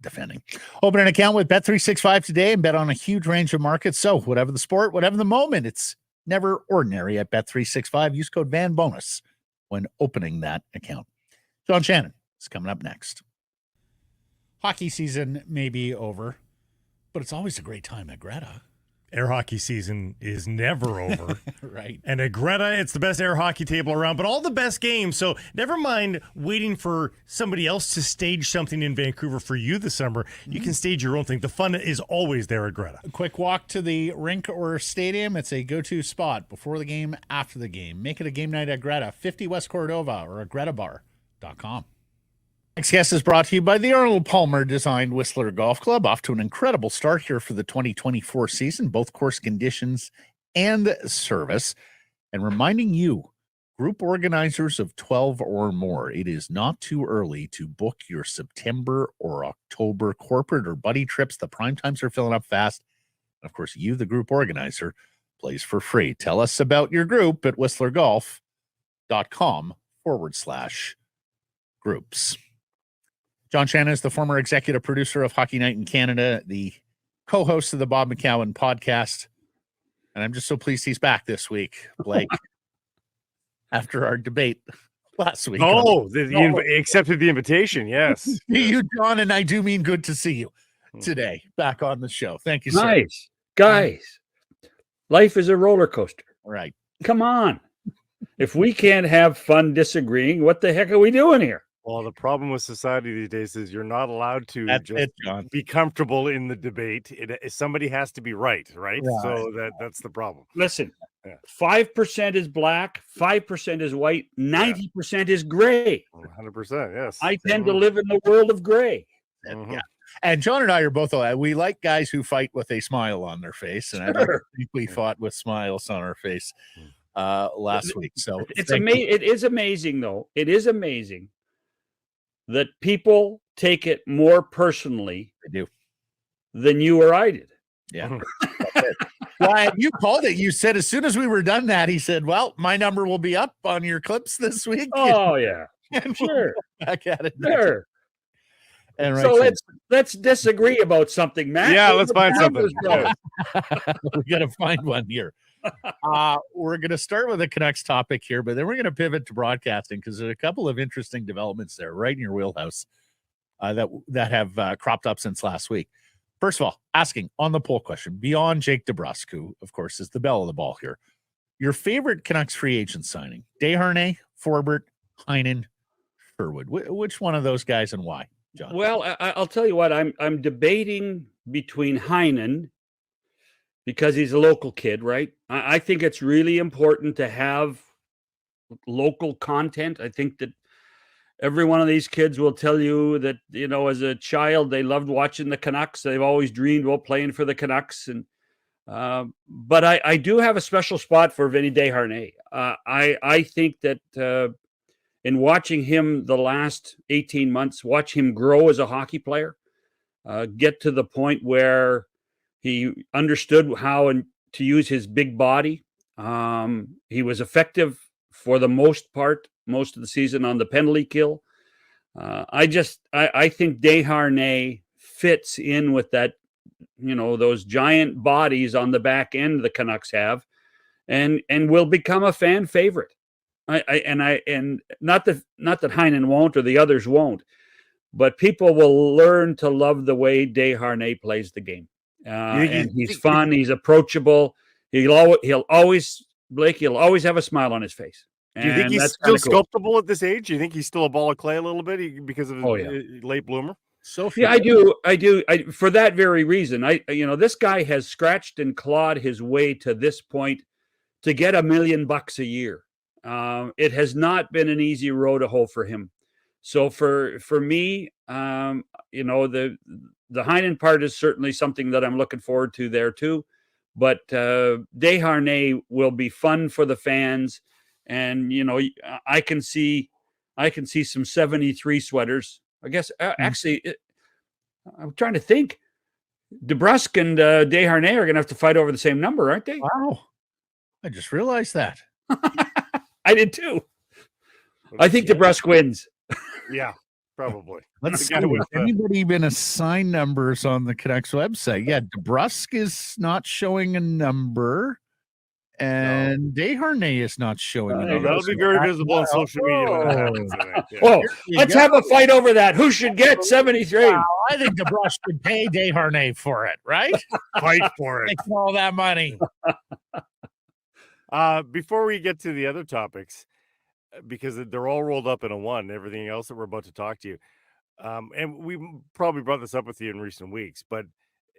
defending. Open an account with Bet365 today and bet on a huge range of markets. So whatever the sport, whatever the moment, it's never ordinary at Bet365. Use code VANBONUS when opening that account. John Shannon is coming up next. Hockey season may be over, but it's always a great time at Greta. Air hockey season is never over. Right. And at Greta, it's the best air hockey table around, but all the best games. So never mind waiting for somebody else to stage something in Vancouver for you this summer. You can stage your own thing. The fun is always there at Greta. A quick walk to the rink or stadium. It's a go-to spot before the game, after the game. Make it a game night at Greta, 50 West Cordova, or at gretabar.com. Next guest is brought to you by the Arnold Palmer designed Whistler Golf Club. Off to an incredible start here for the 2024 season, both course conditions and service. And reminding you, group organizers of 12 or more, it is not too early to book your September or October corporate or buddy trips. The prime times are filling up fast. And of course, you, the group organizer, plays for free. Tell us about your group at whistlergolf.com/groups. John Shannon is the former executive producer of Hockey Night in Canada, the co-host of the Bob McCowan podcast. And I'm just so pleased he's back this week, Blake, after our debate last week. Oh, he accepted the invitation. Yes. See you, John, and I do mean good to see you today back on the show. Thank you, sir. Nice. Guys, life is a roller coaster. Right. Come on. If we can't have fun disagreeing, what the heck are we doing here? Well, the problem with society these days is you're not allowed to John. be comfortable in the debate. Somebody has to be right? So that's the problem. Listen, 5% is black, 5% is white, 90% is gray. 100%, yes. I tend to live in the world of gray. Yeah. And John and I are both, we like guys who fight with a smile on their face. And I don't think we fought with smiles on our face last week. So it's amazing. It is amazing, though. It is amazing that people take it more personally than you or I did. Yeah. Well, you called it. You said as soon as we were done that, he said, well, my number will be up on your clips this week. Oh, yeah. And sure. Back at it. Sure. And so let's disagree about something, Matt. Yeah, let's find something. We got to find one here. We're going to start with a Canucks topic here, but then we're going to pivot to broadcasting because there's a couple of interesting developments there right in your wheelhouse that have cropped up since last week. First of all, asking on the poll question, beyond Jake DeBrusk, who, of course, is the belle of the ball here, your favorite Canucks free agent signing, Desharnais, Forbert, Heinen, Sherwood. Which one of those guys and why, John? Well, I'll tell you what, I'm debating between Heinen, because he's a local kid, right? I think it's really important to have local content. I think that Every one of these kids will tell you that, as a child, they loved watching the Canucks. They've always dreamed about playing for the Canucks. And but I do have a special spot for Vinny Desharnais. I think that in watching him the last 18 months, watch him grow as a hockey player, get to the point where he understood how to use his big body. He was effective for the most part, most of the season on the penalty kill. I think Desharnais fits in with that, those giant bodies on the back end the Canucks have, and will become a fan favorite. And not that Heinen won't or the others won't, but people will learn to love the way Desharnais plays the game. And he's fun. He's approachable. He'll always have a smile on his face. Do you think he's still sculptable at this age? Do you think he's still a ball of clay a little bit because of his late bloomer? I do. For that very reason, this guy has scratched and clawed his way to this point to get $1 million a year. It has not been an easy road to hoe for him. So for me, the Heinen part is certainly something that I'm looking forward to there too. But Desharnais will be fun for the fans, and I can see some 73 sweaters. I guess actually, I'm trying to think. DeBrusk and Desharnais are going to have to fight over the same number, aren't they? Wow, I just realized that. I did too. I think DeBrusk wins. Yeah, probably. Let's see. Has anybody been assigned numbers on the Canucks website? Yeah, DeBrusk is not showing a number, and Desharnais is not showing a number. That'll be very visible on social media when that happens. Let's have a fight over that. Who should get 73? Wow, I think DeBrusk should pay Desharnais for it, right? Fight for it. Take all that money. Before we get to the other topics, because they're all rolled up in a one, everything else that we're about to talk to you. And we probably brought this up with you in recent weeks, but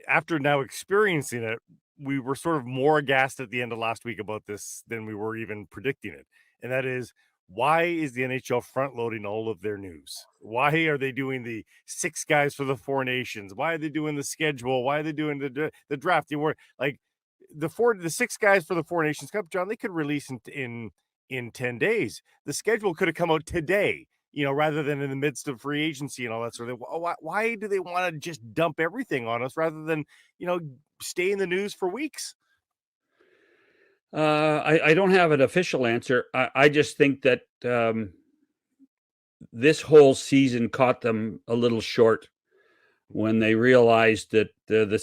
after now experiencing it, we were sort of more aghast at the end of last week about this than we were even predicting it. And that is, why is the NHL front loading all of their news? Why are they doing the 6 guys for the 4 nations? Why are they doing the schedule? Why are they doing the draft? They were like the 6 guys for the 4 Nations Cup, John, they could release in 10 days. The schedule could have come out today, rather than in the midst of free agency and all that sort of thing. Why do they want to just dump everything on us rather than, stay in the news for weeks? I don't have an official answer. I just think that this whole season caught them a little short when they realized that the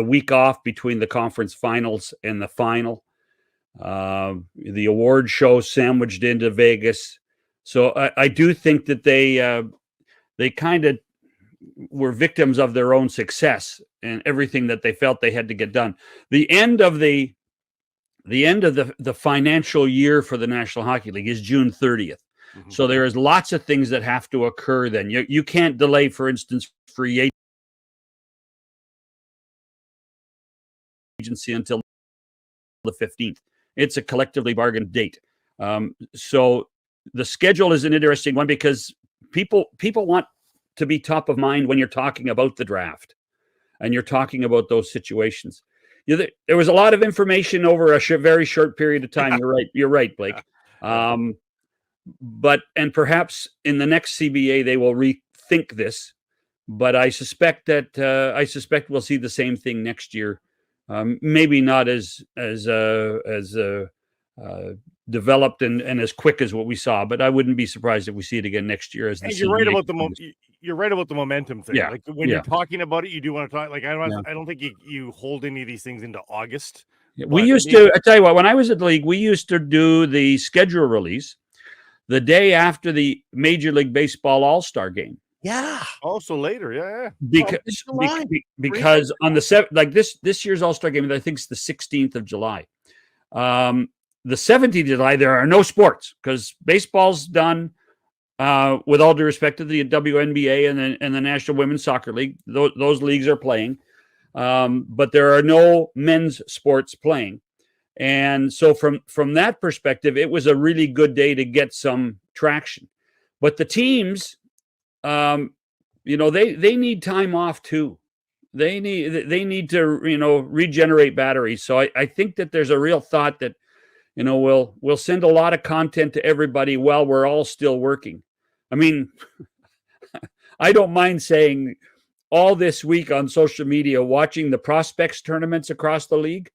week off between the conference finals and the final, the award show sandwiched into Vegas. So I do think that they kind of were victims of their own success and everything that they felt they had to get done. The end of the financial year for the National Hockey League is June 30th. Mm-hmm. So there is lots of things that have to occur then. You can't delay, for instance, free agency until the 15th. It's a collectively bargained date. So the schedule is an interesting one because people want to be top of mind when you're talking about the draft and you're talking about those situations. There was a lot of information over a very short period of time. You're right, Blake. But perhaps in the next CBA they will rethink this. But I suspect we'll see the same thing next year. Maybe not as developed and as quick as what we saw, but I wouldn't be surprised if we see it again next year. You're right about the momentum thing. Yeah. Like when you're talking about it, you do want to talk. Like I don't think you hold any of these things into August. Yeah, we used to. I tell you what, when I was at the league, we used to do the schedule release the day after the Major League Baseball All-Star game. Yeah. Also later, yeah. Because on the 7th, like this year's All-Star game, I think it's the 16th of July. The 17th of July, there are no sports because baseball's done. With all due respect to the WNBA and the National Women's Soccer League, those leagues are playing, but there are no men's sports playing. And so from that perspective, it was a really good day to get some traction. But the teams, they need time off too. They need to, regenerate batteries. So I think that there's a real thought that, we'll send a lot of content to everybody while we're all still working. I mean, I don't mind saying all this week on social media, watching the prospects tournaments across the league,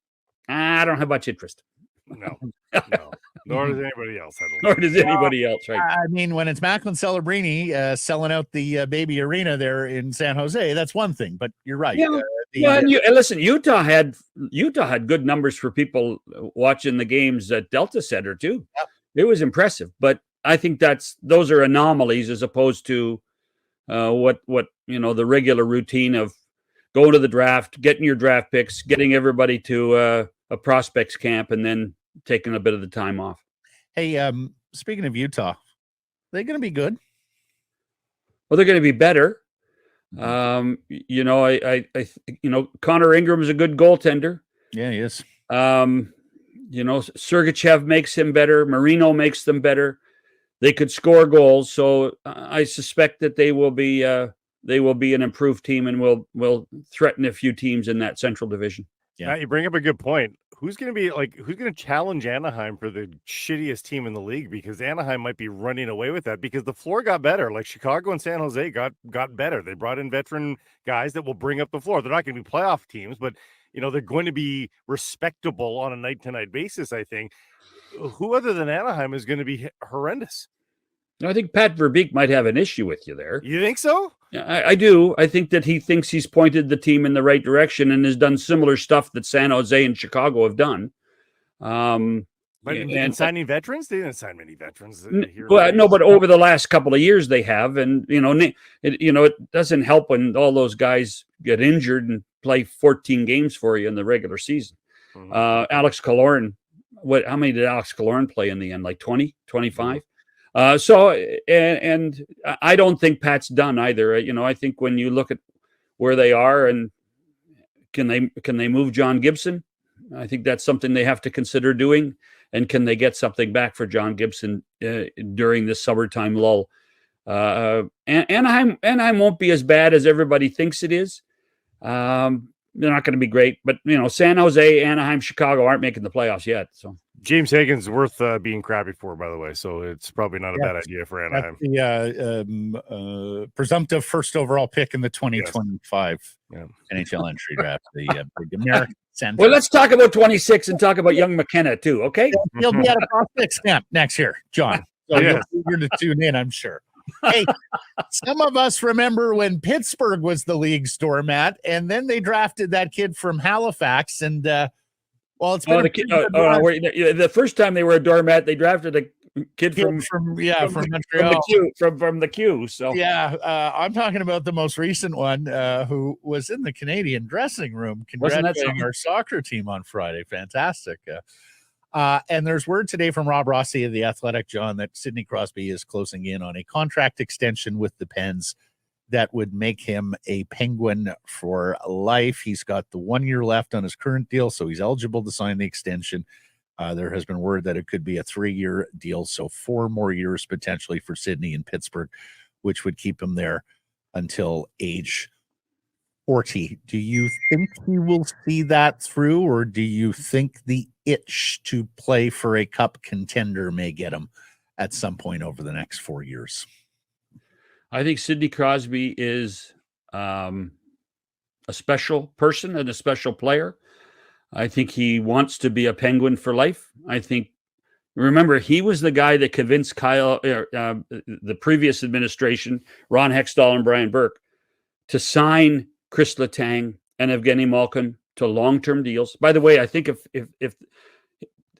I don't have much interest. No. Nor does anybody else. Nor does anybody else, right? I mean, when it's Macklin Celebrini selling out the baby arena there in San Jose, that's one thing. But you're right. Yeah. And listen, Utah had good numbers for people watching the games at Delta Center too. Yep. It was impressive, but I think those are anomalies as opposed to what the regular routine of going to the draft, getting your draft picks, getting everybody to a prospects camp, and then taking a bit of the time off. Hey, speaking of Utah, they're going to be good. Well, they're going to be better. Connor Ingram is a good goaltender. Yeah, he is. Sergachev makes him better. Marino makes them better. They could score goals, so I suspect that they will be an improved team and will threaten a few teams in that Central Division. Yeah, you bring up a good point. Who's going to challenge Anaheim for the shittiest team in the league? Because Anaheim might be running away with that because the floor got better. Like Chicago and San Jose got better. They brought in veteran guys that will bring up the floor. They're not going to be playoff teams, but they're going to be respectable on a night-to-night basis, I think. Who other than Anaheim is going to be horrendous? I think Pat Verbeek might have an issue with you there. You think so? I do. I think that he thinks he's pointed the team in the right direction and has done similar stuff that San Jose and Chicago have done. But signing veterans? They didn't sign many veterans. But over the last couple of years they have. And, it doesn't help when all those guys get injured and play 14 games for you in the regular season. Mm-hmm. Alex Killorn, how many did Alex Killorn play in the end? Like 20, 25? And I don't think Pat's done either. I think when you look at where they are and can they move John Gibson? I think that's something they have to consider doing. And can they get something back for John Gibson during this summertime lull? Anaheim won't be as bad as everybody thinks it is. They're not going to be great, but San Jose, Anaheim, Chicago aren't making the playoffs yet. So. James Hagan's worth being crappy for, by the way, so it's probably not a bad idea for Anaheim. The presumptive first overall pick in the 2025 NHL entry draft, the American Center. Well, let's talk about 26 and talk about young McKenna too, okay? He'll be at a prospects camp next year, John. So you're eager to tune in, I'm sure. Hey, some of us remember when Pittsburgh was the league's doormat, and then they drafted that kid from Halifax, and it's been the first time they were a doormat, they drafted a kid from Montreal, from the Q. So I'm talking about the most recent one, who was in the Canadian dressing room congratulating our soccer team on Friday. Fantastic. And there's word today from Rob Rossi of The Athletic, John, that Sidney Crosby is closing in on a contract extension with the Pens that would make him a Penguin for life. He's got the 1 year left on his current deal, so he's eligible to sign the extension. There has been word that it could be a 3-year deal, so 4 more years potentially for Sidney in Pittsburgh, which would keep him there until age 40. Do you think he will see that through, or do you think the itch to play for a cup contender may get him at some point over the next 4 years? I think Sidney Crosby is a special person and a special player. I think he wants to be a Penguin for life. Remember, he was the guy that convinced the previous administration, Ron Hextall and Brian Burke, to sign Chris Letang and Evgeny Malkin to long-term deals. By the way, I think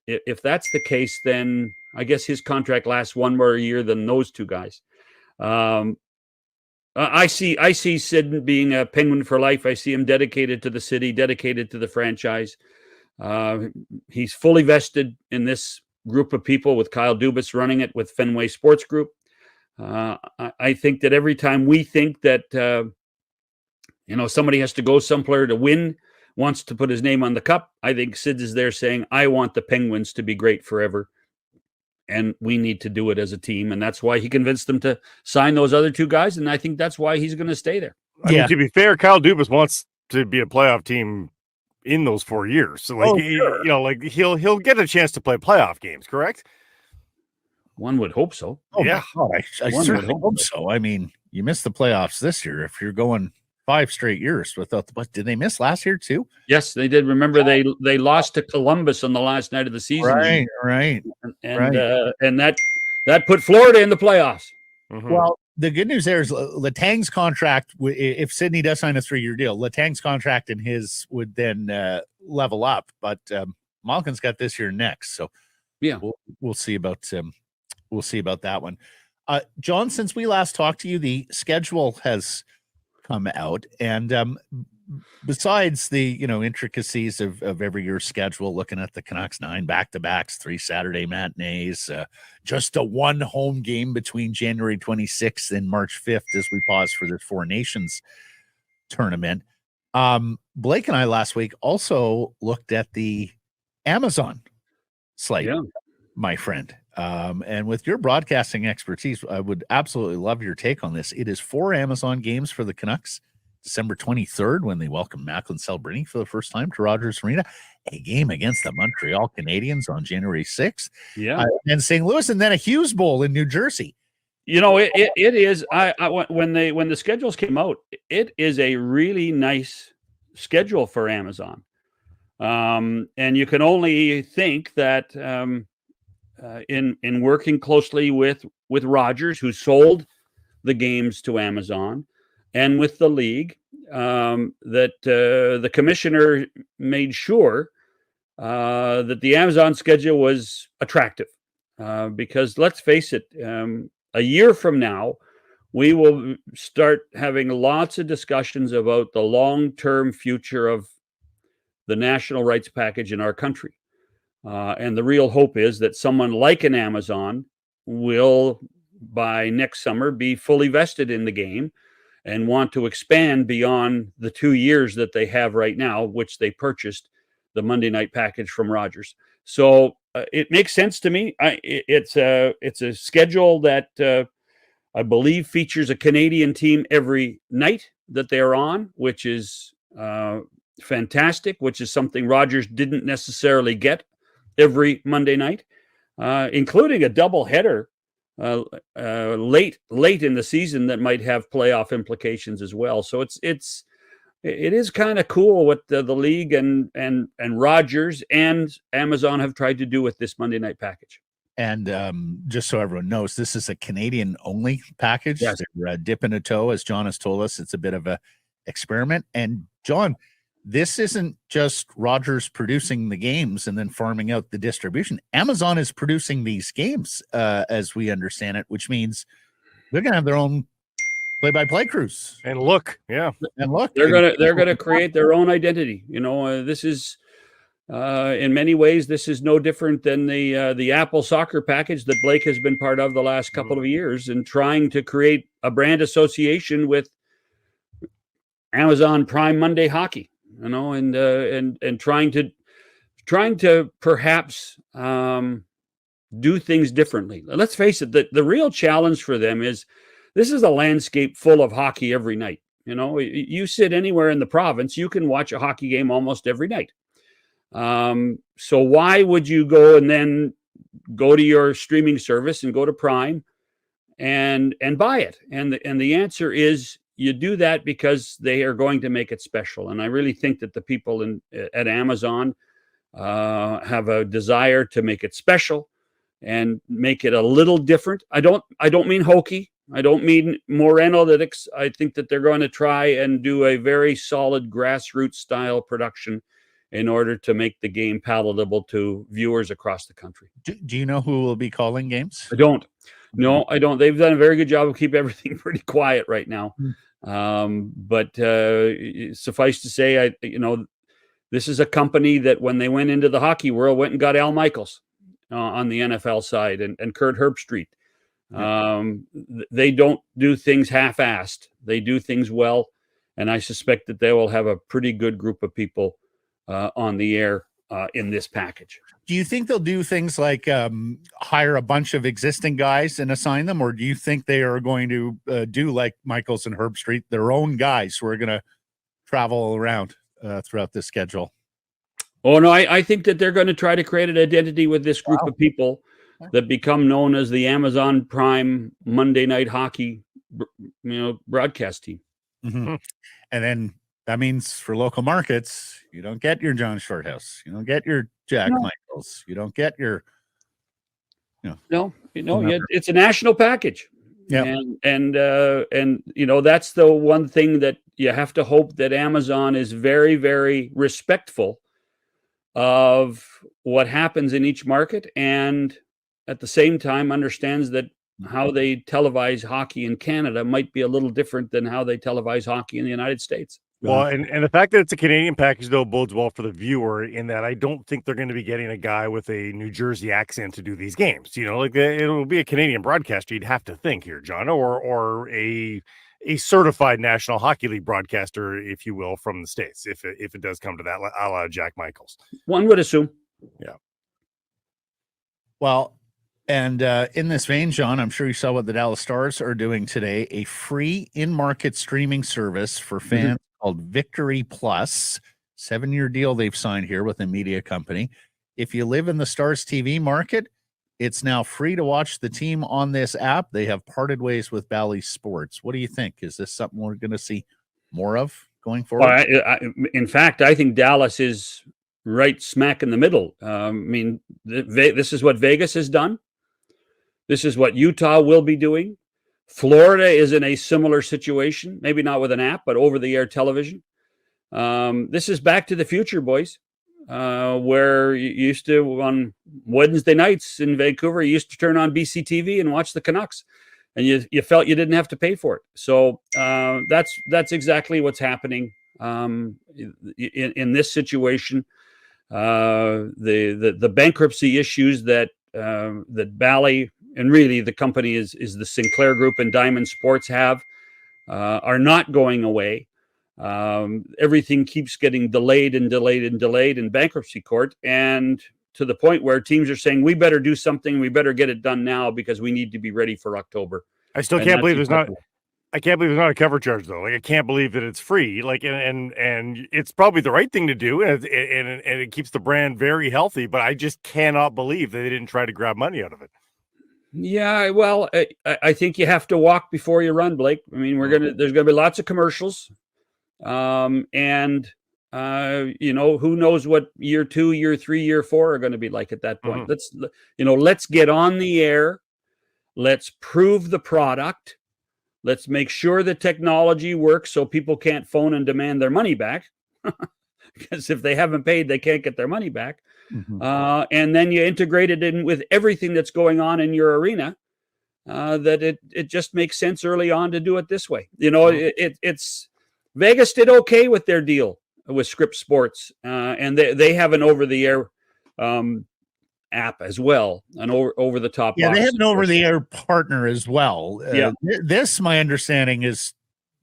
if that's the case, then I guess his contract lasts 1 more year than those two guys. I see Sid being a Penguin for life. I see him dedicated to the city, dedicated to the franchise. He's fully vested in this group of people with Kyle Dubas running it with Fenway Sports Group. I think that every time we think that somebody has to go somewhere to win, wants to put his name on the cup, I think Sid is there saying, I want the Penguins to be great forever. and we need to do it as a team. And that's why he convinced them to sign those other two guys. And I think that's why he's going to stay there. I mean, to be fair, Kyle Dubas wants to be a playoff team in those 4 years. So like, he'll get a chance to play playoff games, correct? One would hope so. Oh yeah, I certainly hope so. I mean, you missed the playoffs this year. If you're going 5 straight years without but did they miss last year too? Yes, they did. Remember, they lost to Columbus on the last night of the season. Right. And that put Florida in the playoffs. Mm-hmm. Well, the good news there is Letang's contract. If Sidney does sign a 3-year deal, Letang's contract and his would then level up. But Malkin's got this year next, so yeah, we'll see about that one. John, since we last talked to you, the schedule has come out, and besides the intricacies of every year's schedule, looking at the Canucks 9 back-to-backs, 3 Saturday matinees, just a 1 home game between January 26th and March 5th as we pause for the Four Nations tournament. Blake and I last week also looked at the Amazon slate, my friend. And with your broadcasting expertise, I would absolutely love your take on this. It is 4 Amazon games for the Canucks. December 23rd, when they welcome Macklin Celebrini for the first time to Rogers Arena, a game against the Montreal Canadiens on January 6th. And St. Louis, and then a Hughes Bowl in New Jersey. It is. When the schedules came out, it is a really nice schedule for Amazon. And you can only think that in working closely with Rogers, who sold the games to Amazon, and with the league, that the commissioner made sure that the Amazon schedule was attractive. Because let's face it, a year from now, we will start having lots of discussions about the long-term future of the national rights package in our country. And the real hope is that someone like an Amazon will, by next summer, be fully vested in the game and want to expand beyond the 2 years that they have right now, which they purchased the Monday night package from Rogers. So it makes sense to me. It's a schedule that I believe features a Canadian team every night that they're on, which is fantastic, which is something Rogers didn't necessarily get every Monday night, including a doubleheader late in the season that might have playoff implications as well. So it is kind of cool what the league and Rogers and Amazon have tried to do with this Monday night package. And just so everyone knows, this is a Canadian only package. Yes. They're dipping a toe, as John has told us. It's a bit of a experiment. And John, this isn't just Rogers producing the games and then farming out the distribution. Amazon is producing these games, as we understand it, which means they're going to have their own play-by-play crews. And look, they're going to create their own identity. This is in many ways, this is no different than the Apple soccer package that Blake has been part of the last couple of years, and trying to create a brand association with Amazon Prime Monday Hockey. And trying to perhaps do things differently. Let's face it, the real challenge for them is this is a landscape full of hockey every night. You sit anywhere in the province, you can watch a hockey game almost every night. So why would you go and then go to your streaming service and go to Prime and buy it? And the answer is, you do that because they are going to make it special. And I really think that the people at Amazon have a desire to make it special and make it a little different. I don't mean hokey. I don't mean more analytics. I think that they're going to try and do a very solid grassroots style production in order to make the game palatable to viewers across the country. Do you know who will be calling games? I don't. No, I don't. They've done a very good job of keeping everything pretty quiet right now. But suffice to say, this is a company that when they went into the hockey world, went and got Al Michaels on the NFL side and Kurt Herbstreit. They don't do things half-assed. They do things well. And I suspect that they will have a pretty good group of people on the air in this package. Do you think they'll do things like hire a bunch of existing guys and assign them, or do you think they are going to do like Michaels and Herb Street, their own guys who are going to travel around throughout this schedule? Oh, no, I think that they're going to try to create an identity with this group of people that become known as the Amazon Prime Monday Night Hockey, broadcast team. Mm-hmm. And then that means for local markets, you don't get your John Shorthouse, you don't get your Jack Michaels, you don't get your, it's a national package. Yeah, and that's the one thing that you have to hope that Amazon is very, very respectful of what happens in each market, and at the same time understands that how they televise hockey in Canada might be a little different than how they televise hockey in the United States. Well, and the fact that it's a Canadian package, though, bodes well for the viewer in that I don't think they're going to be getting a guy with a New Jersey accent to do these games. It'll be a Canadian broadcaster, you'd have to think here, John, or a certified National Hockey League broadcaster, if you will, from the States, if it does come to that, a la Jack Michaels. One would assume. Yeah. Well, and in this vein, John, I'm sure you saw what the Dallas Stars are doing today, a free in-market streaming service for fans called Victory Plus. 7-year deal they've signed here with a media company. If you live in the Stars TV market, it's now free to watch the team on this app. They have parted ways with Bally Sports. What do you think? Is this something we're going to see more of going forward? In fact, I think Dallas is right smack in the middle. This is what Vegas has done. This is what Utah will be doing. Florida is in a similar situation, maybe not with an app, but over-the-air television. This is back to the future, boys, where you used to, on Wednesday nights in Vancouver, you used to turn on BCTV and watch the Canucks, and you felt you didn't have to pay for it. So that's exactly what's happening in this situation. The bankruptcy issues that Bally, and really the company is the Sinclair Group and Diamond Sports have, are not going away. Everything keeps getting delayed in bankruptcy court, and to the point where teams are saying, we better do something, we better get it done now because we need to be ready for October. I still can't believe there's not a cover charge, though. Like, I can't believe that it's free. Like, and it's probably the right thing to do, and it keeps the brand very healthy. But I just cannot believe that they didn't try to grab money out of it. Yeah, well, I think you have to walk before you run, Blake. I mean, there's gonna be lots of commercials, and who knows what year 2, year 3, year 4 are going to be like at that point. Let's get on the air. Let's prove the product. Let's make sure the technology works so people can't phone and demand their money back. Because if they haven't paid, they can't get their money back. And then you integrate it in with everything that's going on in your arena, that it just makes sense early on to do it this way. It's Vegas did okay with their deal with Scripps Sports, and they have an over-the-air app as well, an over-the-top. Yeah, they have an over-the-air partner as well. This, my understanding, is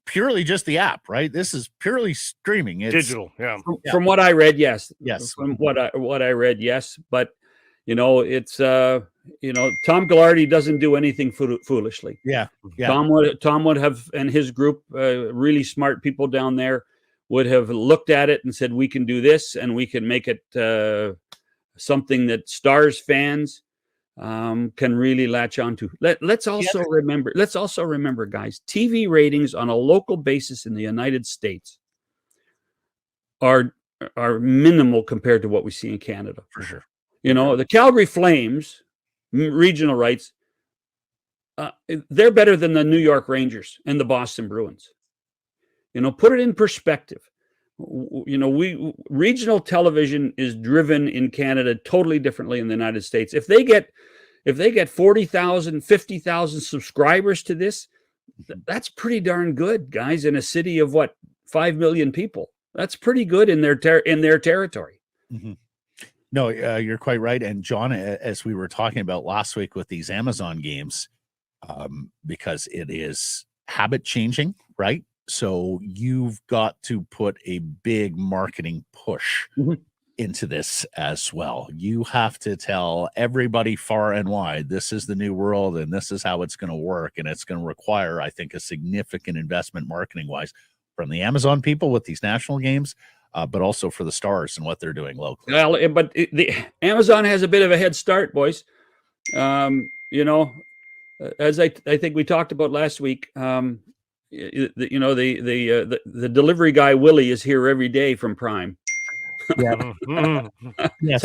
purely just the app, right? This is purely streaming. It's digital. Yeah. From what I read, yes. Yes. From what I read, yes. But it's Tom Ghilardi doesn't do anything foolishly. Yeah. Tom would have, and his group, really smart people down there, would have looked at it and said, we can do this, and we can make it something that Stars fans can really latch onto. Let's also remember, guys, TV ratings on a local basis in the United States are minimal compared to what we see in Canada. For sure. The Calgary Flames regional rights, they're better than the New York Rangers and the Boston Bruins. Put it in perspective. Regional television is driven in Canada totally differently in the United States. If they get 40,000, 50,000 subscribers to this, that's pretty darn good, guys, in a city of 5 million people. That's pretty good in their territory. Mm-hmm. No, you're quite right. And John, as we were talking about last week with these Amazon games, because it is habit changing, right? So you've got to put a big marketing push into this as well. You have to tell everybody far and wide, this is the new world and this is how it's going to work. And it's going to require, I think, a significant investment marketing wise from the Amazon people with these national games, but also for the Stars and what they're doing locally. Well, but the Amazon has a bit of a head start, boys. You know, as I think we talked about last week, the delivery guy Willie is here every day from Prime. Yeah. Yes.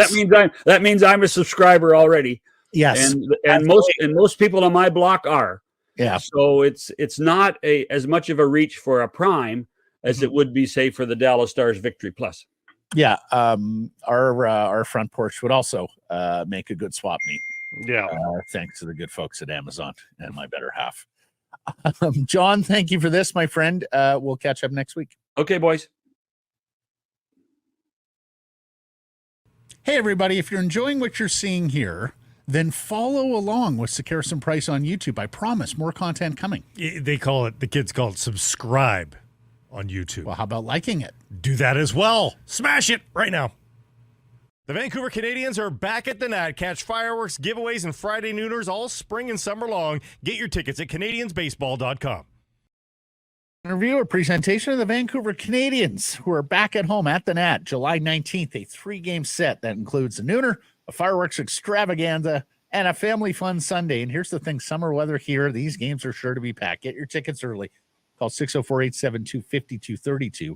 That means I'm a subscriber already. Yes. And most people on my block are. Yeah. So it's not as much of a reach for a Prime as it would be, say, for the Dallas Stars Victory Plus. Yeah. Our front porch would also make a good swap meet. Yeah. Thanks to the good folks at Amazon and my better half. John, thank you for this, my friend. We'll catch up next week. Okay, boys. Hey, everybody. If you're enjoying what you're seeing here, then follow along with Sekeres Price on YouTube. I promise more content coming. The kids call it subscribe on YouTube. Well, how about liking it? Do that as well. Smash it right now. The Vancouver Canadians are back at the Nat. Catch fireworks, giveaways, and Friday nooners all spring and summer long. Get your tickets at CanadiansBaseball.com. Interview a presentation of the Vancouver Canadians, who are back at home at the Nat, July 19th, a 3-game set that includes a nooner, a fireworks extravaganza, and a family fun Sunday. And here's the thing, summer weather here, these games are sure to be packed. Get your tickets early. Call 604-872-5232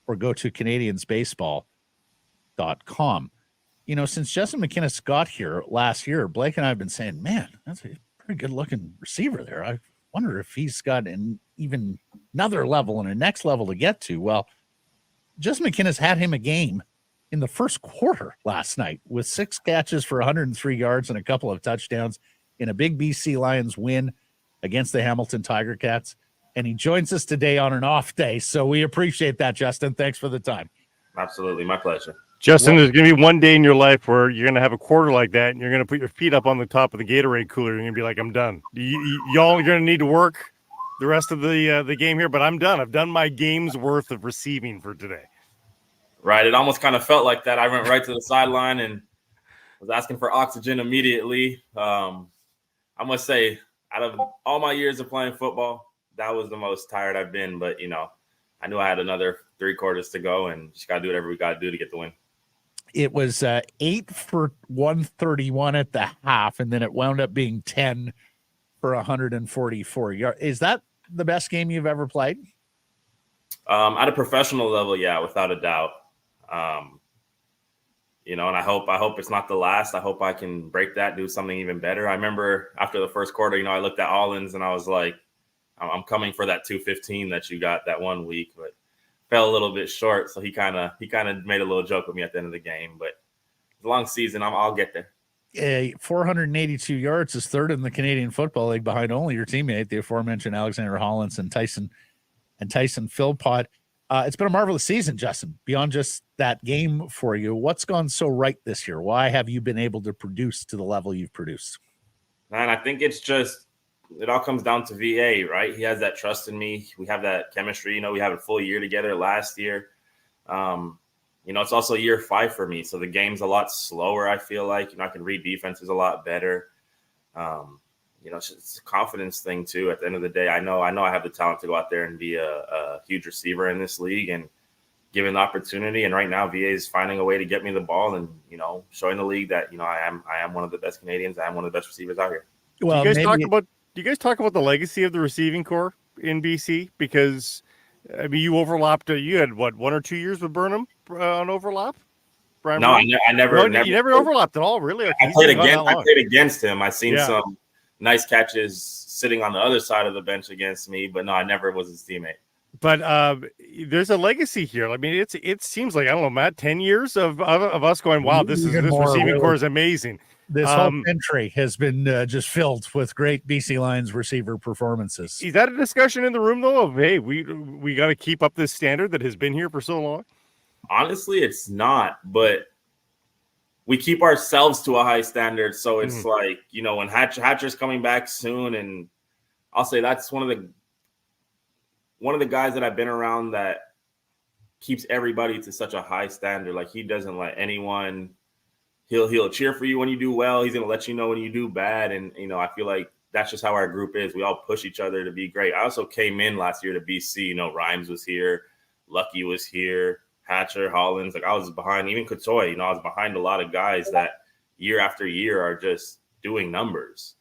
or go to CanadiansBaseball.com. You know, since Justin McKinnis got here last year, Blake and I have been saying, man, that's a pretty good-looking receiver there. I wonder if he's got even another level and a next level to get to. Well, Justin McKinnis had him a game in the first quarter last night with 6 catches for 103 yards and a couple of touchdowns in a big BC Lions win against the Hamilton Tiger Cats. And he joins us today on an off day. So we appreciate that, Justin. Thanks for the time. Absolutely. My pleasure. Justin, there's going to be one day in your life where you're going to have a quarter like that, and you're going to put your feet up on the top of the Gatorade cooler, and you're going to be like, I'm done. Y'all are going to need to work the rest of the game here, but I'm done. I've done my game's worth of receiving for today. Right. It almost kind of felt like that. I went right to the sideline and was asking for oxygen immediately. I must say, out of all my years of playing football, that was the most tired I've been. But, you know, I knew I had another 3 quarters to go, and just got to do whatever we got to do to get the win. It was 8 for 131 at the half, and then it wound up being 10 for 144 yards. Is that the best game you've ever played? At a professional level, yeah, without a doubt. You know, and I hope it's not the last. I hope I can break that, do something even better. I remember after the first quarter, you know, I looked at Allens and I was like, I'm coming for that 215 that you got that one week, but fell a little bit short. So he kind of made a little joke with me at the end of the game, but it's a long season. I'll get there. 482 yards is third in the Canadian Football League behind only your teammate, the aforementioned Alexander Hollins and Tyson Philpott. It's been a marvelous season, Justin, beyond just that game for you. What's gone so right this year? Why have you been able to produce to the level you've produced? Man, I think it all comes down to VA, right? He has that trust in me. We have that chemistry. You know, we had a full year together last year. You know, it's also year 5 for me. So the game's a lot slower, I feel like. You know, I can read defenses a lot better. You know, it's a confidence thing, too. At the end of the day, I know I have the talent to go out there and be a huge receiver in this league and given the opportunity. And right now, VA is finding a way to get me the ball and, you know, showing the league that, you know, I am one of the best Canadians. I am one of the best receivers out here. Well, do you guys talk about the legacy of the receiving corps in BC? Because, I mean, you overlapped. You had, 1 or 2 years with Burnham on overlap? Brian no, Burnham? I never. You never overlapped at all, really? Okay, I played against him. I've seen some nice catches sitting on the other side of the bench against me, but no, I never was his teammate. But there's a legacy here. I mean, it seems like, I don't know, Matt, 10 years of us going, wow, this receiving corps is amazing. This whole entry has been just filled with great BC Lions receiver performances. Is that a discussion in the room, though, of, hey, we got to keep up this standard that has been here for so long? Honestly, it's not, but we keep ourselves to a high standard. So it's like, you know, when Hatcher's coming back soon, and I'll say that's one of the guys that I've been around that keeps everybody to such a high standard. Like, he doesn't let anyone. He'll cheer for you when you do well. He's gonna let you know when you do bad. And I feel like that's just how our group is. We all push each other to be great. I also came in last year to BC. Rhymes was here, Lucky was here, Hatcher, Hollins. Like, I was behind, even Couture. I was behind a lot of guys that year after year are just doing numbers.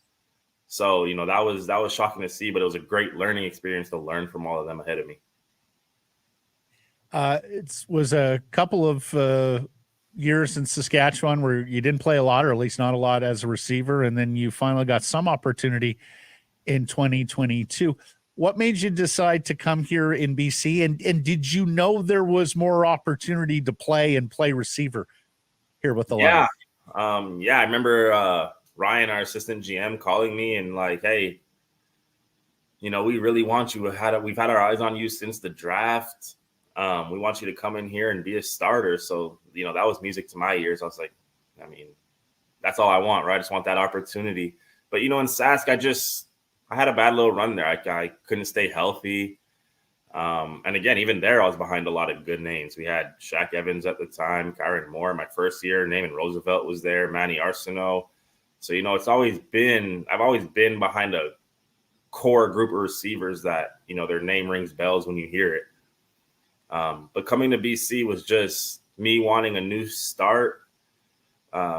So that was shocking to see, but it was a great learning experience to learn from all of them ahead of me. It was a couple of years in Saskatchewan where you didn't play a lot, or at least not a lot, as a receiver, and then you finally got some opportunity in 2022. What made you decide to come here in BC, and did you know there was more opportunity to play receiver here with the Lions? I remember Ryan, our assistant GM, calling me and like, hey, we really want you. We've had our eyes on you since the draft. We want you to come in here and be a starter. So, that was music to my ears. I was like, that's all I want, right? I just want that opportunity. But, in Sask, I had a bad little run there. I couldn't stay healthy. And again, even there, I was behind a lot of good names. We had Shaq Evans at the time, Kyron Moore, my first year, Naaman Roosevelt was there, Manny Arsenault. So, I've always been behind a core group of receivers that, their name rings bells when you hear it. But coming to BC was just me wanting a new start,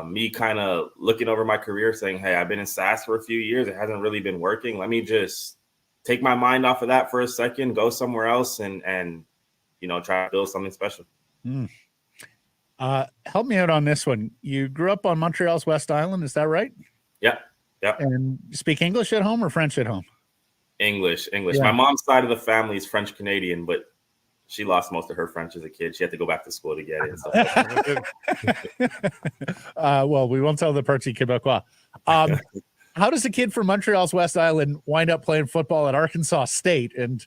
me kind of looking over my career saying, hey, I've been in SAS for a few years. It hasn't really been working. Let me just take my mind off of that for a second, go somewhere else and try to build something special. Help me out on this one. You grew up on Montreal's West Island. Is that right? Yeah. And you speak English at home or French at home? English. Yeah. My mom's side of the family is French Canadian, but she lost most of her French as a kid. She had to go back to school to get it. And stuff. Well, we won't tell the Partie Québécois. How does a kid from Montreal's West Island wind up playing football at Arkansas State? And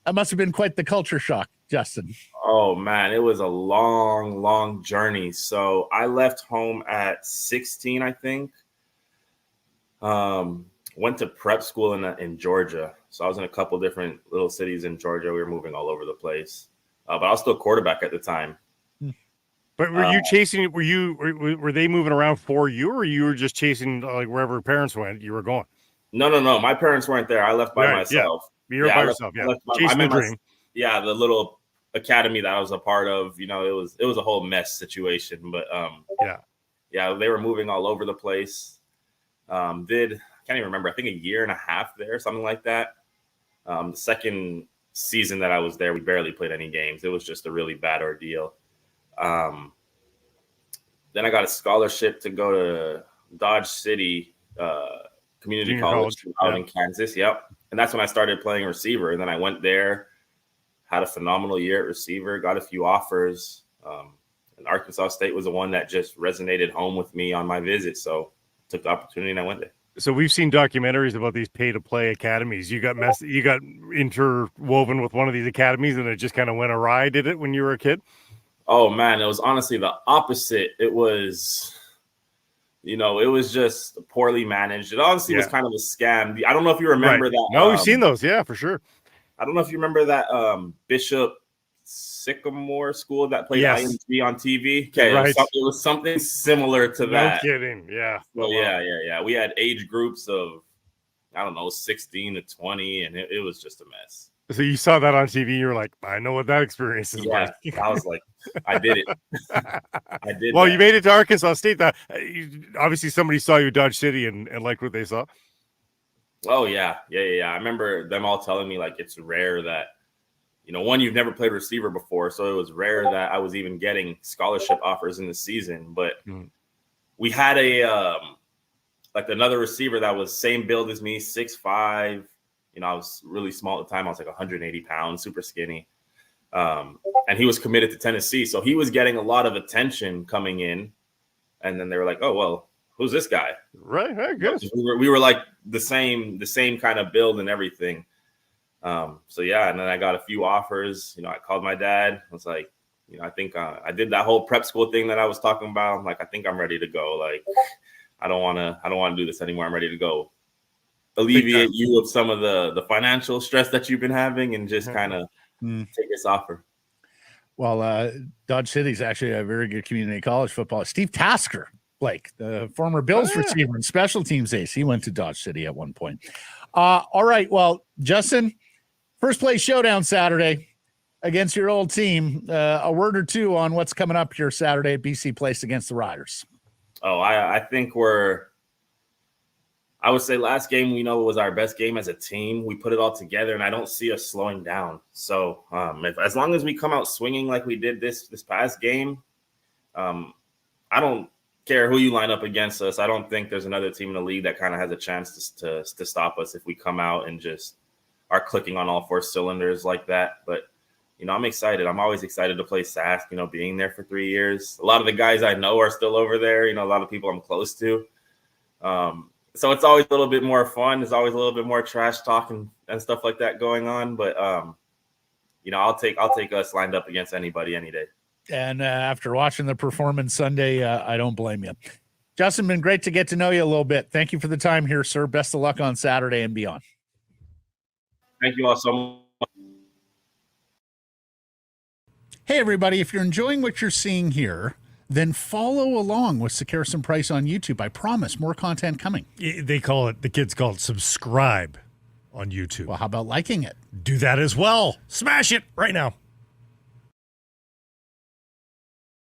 that must have been quite the culture shock, Justin. Oh, man, it was a long, long journey. So I left home at 16, I think. Went to prep school in Georgia. So I was in a couple different little cities in Georgia. We were moving all over the place. But I was still quarterback at the time. But were you chasing? Were they moving around for you, or you were just chasing like wherever parents went? You were going. No. My parents weren't there. I left by myself. Yeah. You're by yourself. Yeah, chasing the dream. The little academy that I was a part of. It was a whole mess situation. But they were moving all over the place. I can't even remember. I think a year and a half there, something like that. The second season that I was there, we barely played any games. It was just a really bad ordeal. Then I got a scholarship to go to Dodge City Community College out in Kansas. Yep. And that's when I started playing receiver. And then I went there, had a phenomenal year at receiver, got a few offers. And Arkansas State was the one that just resonated home with me on my visit. So I took the opportunity and I went there. So we've seen documentaries about these pay-to-play academies. You got interwoven with one of these academies, and it just kind of went awry. Did it when you were a kid? Oh man, it was honestly the opposite. It was, it was just poorly managed. It honestly was kind of a scam. I don't know if you remember that. No, we've seen those. Yeah, for sure. I don't know if you remember that Bishop Sycamore school that played IMG on TV. Okay, it was something similar to that. No kidding. Yeah. Well, yeah. We had age groups of, 16 to 20, and it was just a mess. So you saw that on TV. You were like, I know what that experience is like. I was like, I did it. I did. Well, you made it to Arkansas State. Obviously, somebody saw you at Dodge City and liked what they saw. Oh, yeah. I remember them all telling me, like, it's rare that, one, you've never played receiver before. So it was rare that I was even getting scholarship offers in the season. But we had another receiver that was same build as me, 6'5". I was really small at the time. I was like 180 pounds, super skinny. And he was committed to Tennessee. So he was getting a lot of attention coming in. And then they were like, oh, well, who's this guy? Right. Good. We were like the same kind of build and everything. And then I got a few offers. I called my dad. I was like, I think I did that whole prep school thing that I was talking about. I'm like, I think I'm ready to go. Like, I don't want to do this anymore. I'm ready to go. Alleviate you of some of the financial stress that you've been having and just kind of take this offer. Well, Dodge City's actually a very good community college football. Steve Tasker, Blake, the former Bills receiver and special teams ace, he went to Dodge City at one point. All right. Well, Justin, first place showdown Saturday against your old team. A word or two on what's coming up here Saturday at BC Place against the Riders. Oh, I think I would say last game, was our best game as a team. We put it all together, and I don't see us slowing down. So as long as we come out swinging like we did this past game, I don't care who you line up against us. I don't think there's another team in the league that kind of has a chance to stop us if we come out and just are clicking on all four cylinders like that. But, I'm excited. I'm always excited to play Sask, being there for 3 years. A lot of the guys I know are still over there, a lot of people I'm close to. So it's always a little bit more fun. There's always a little bit more trash talking and stuff like that going on. But, I'll take us lined up against anybody any day. And after watching the performance Sunday, I don't blame you. Justin, been great to get to know you a little bit. Thank you for the time here, sir. Best of luck on Saturday and beyond. Thank you all so much. Hey, everybody. If you're enjoying what you're seeing here, then follow along with Sekeres Price on YouTube. I promise more content coming. The kids call it subscribe on YouTube. Well, how about liking it? Do that as well. Smash it right now.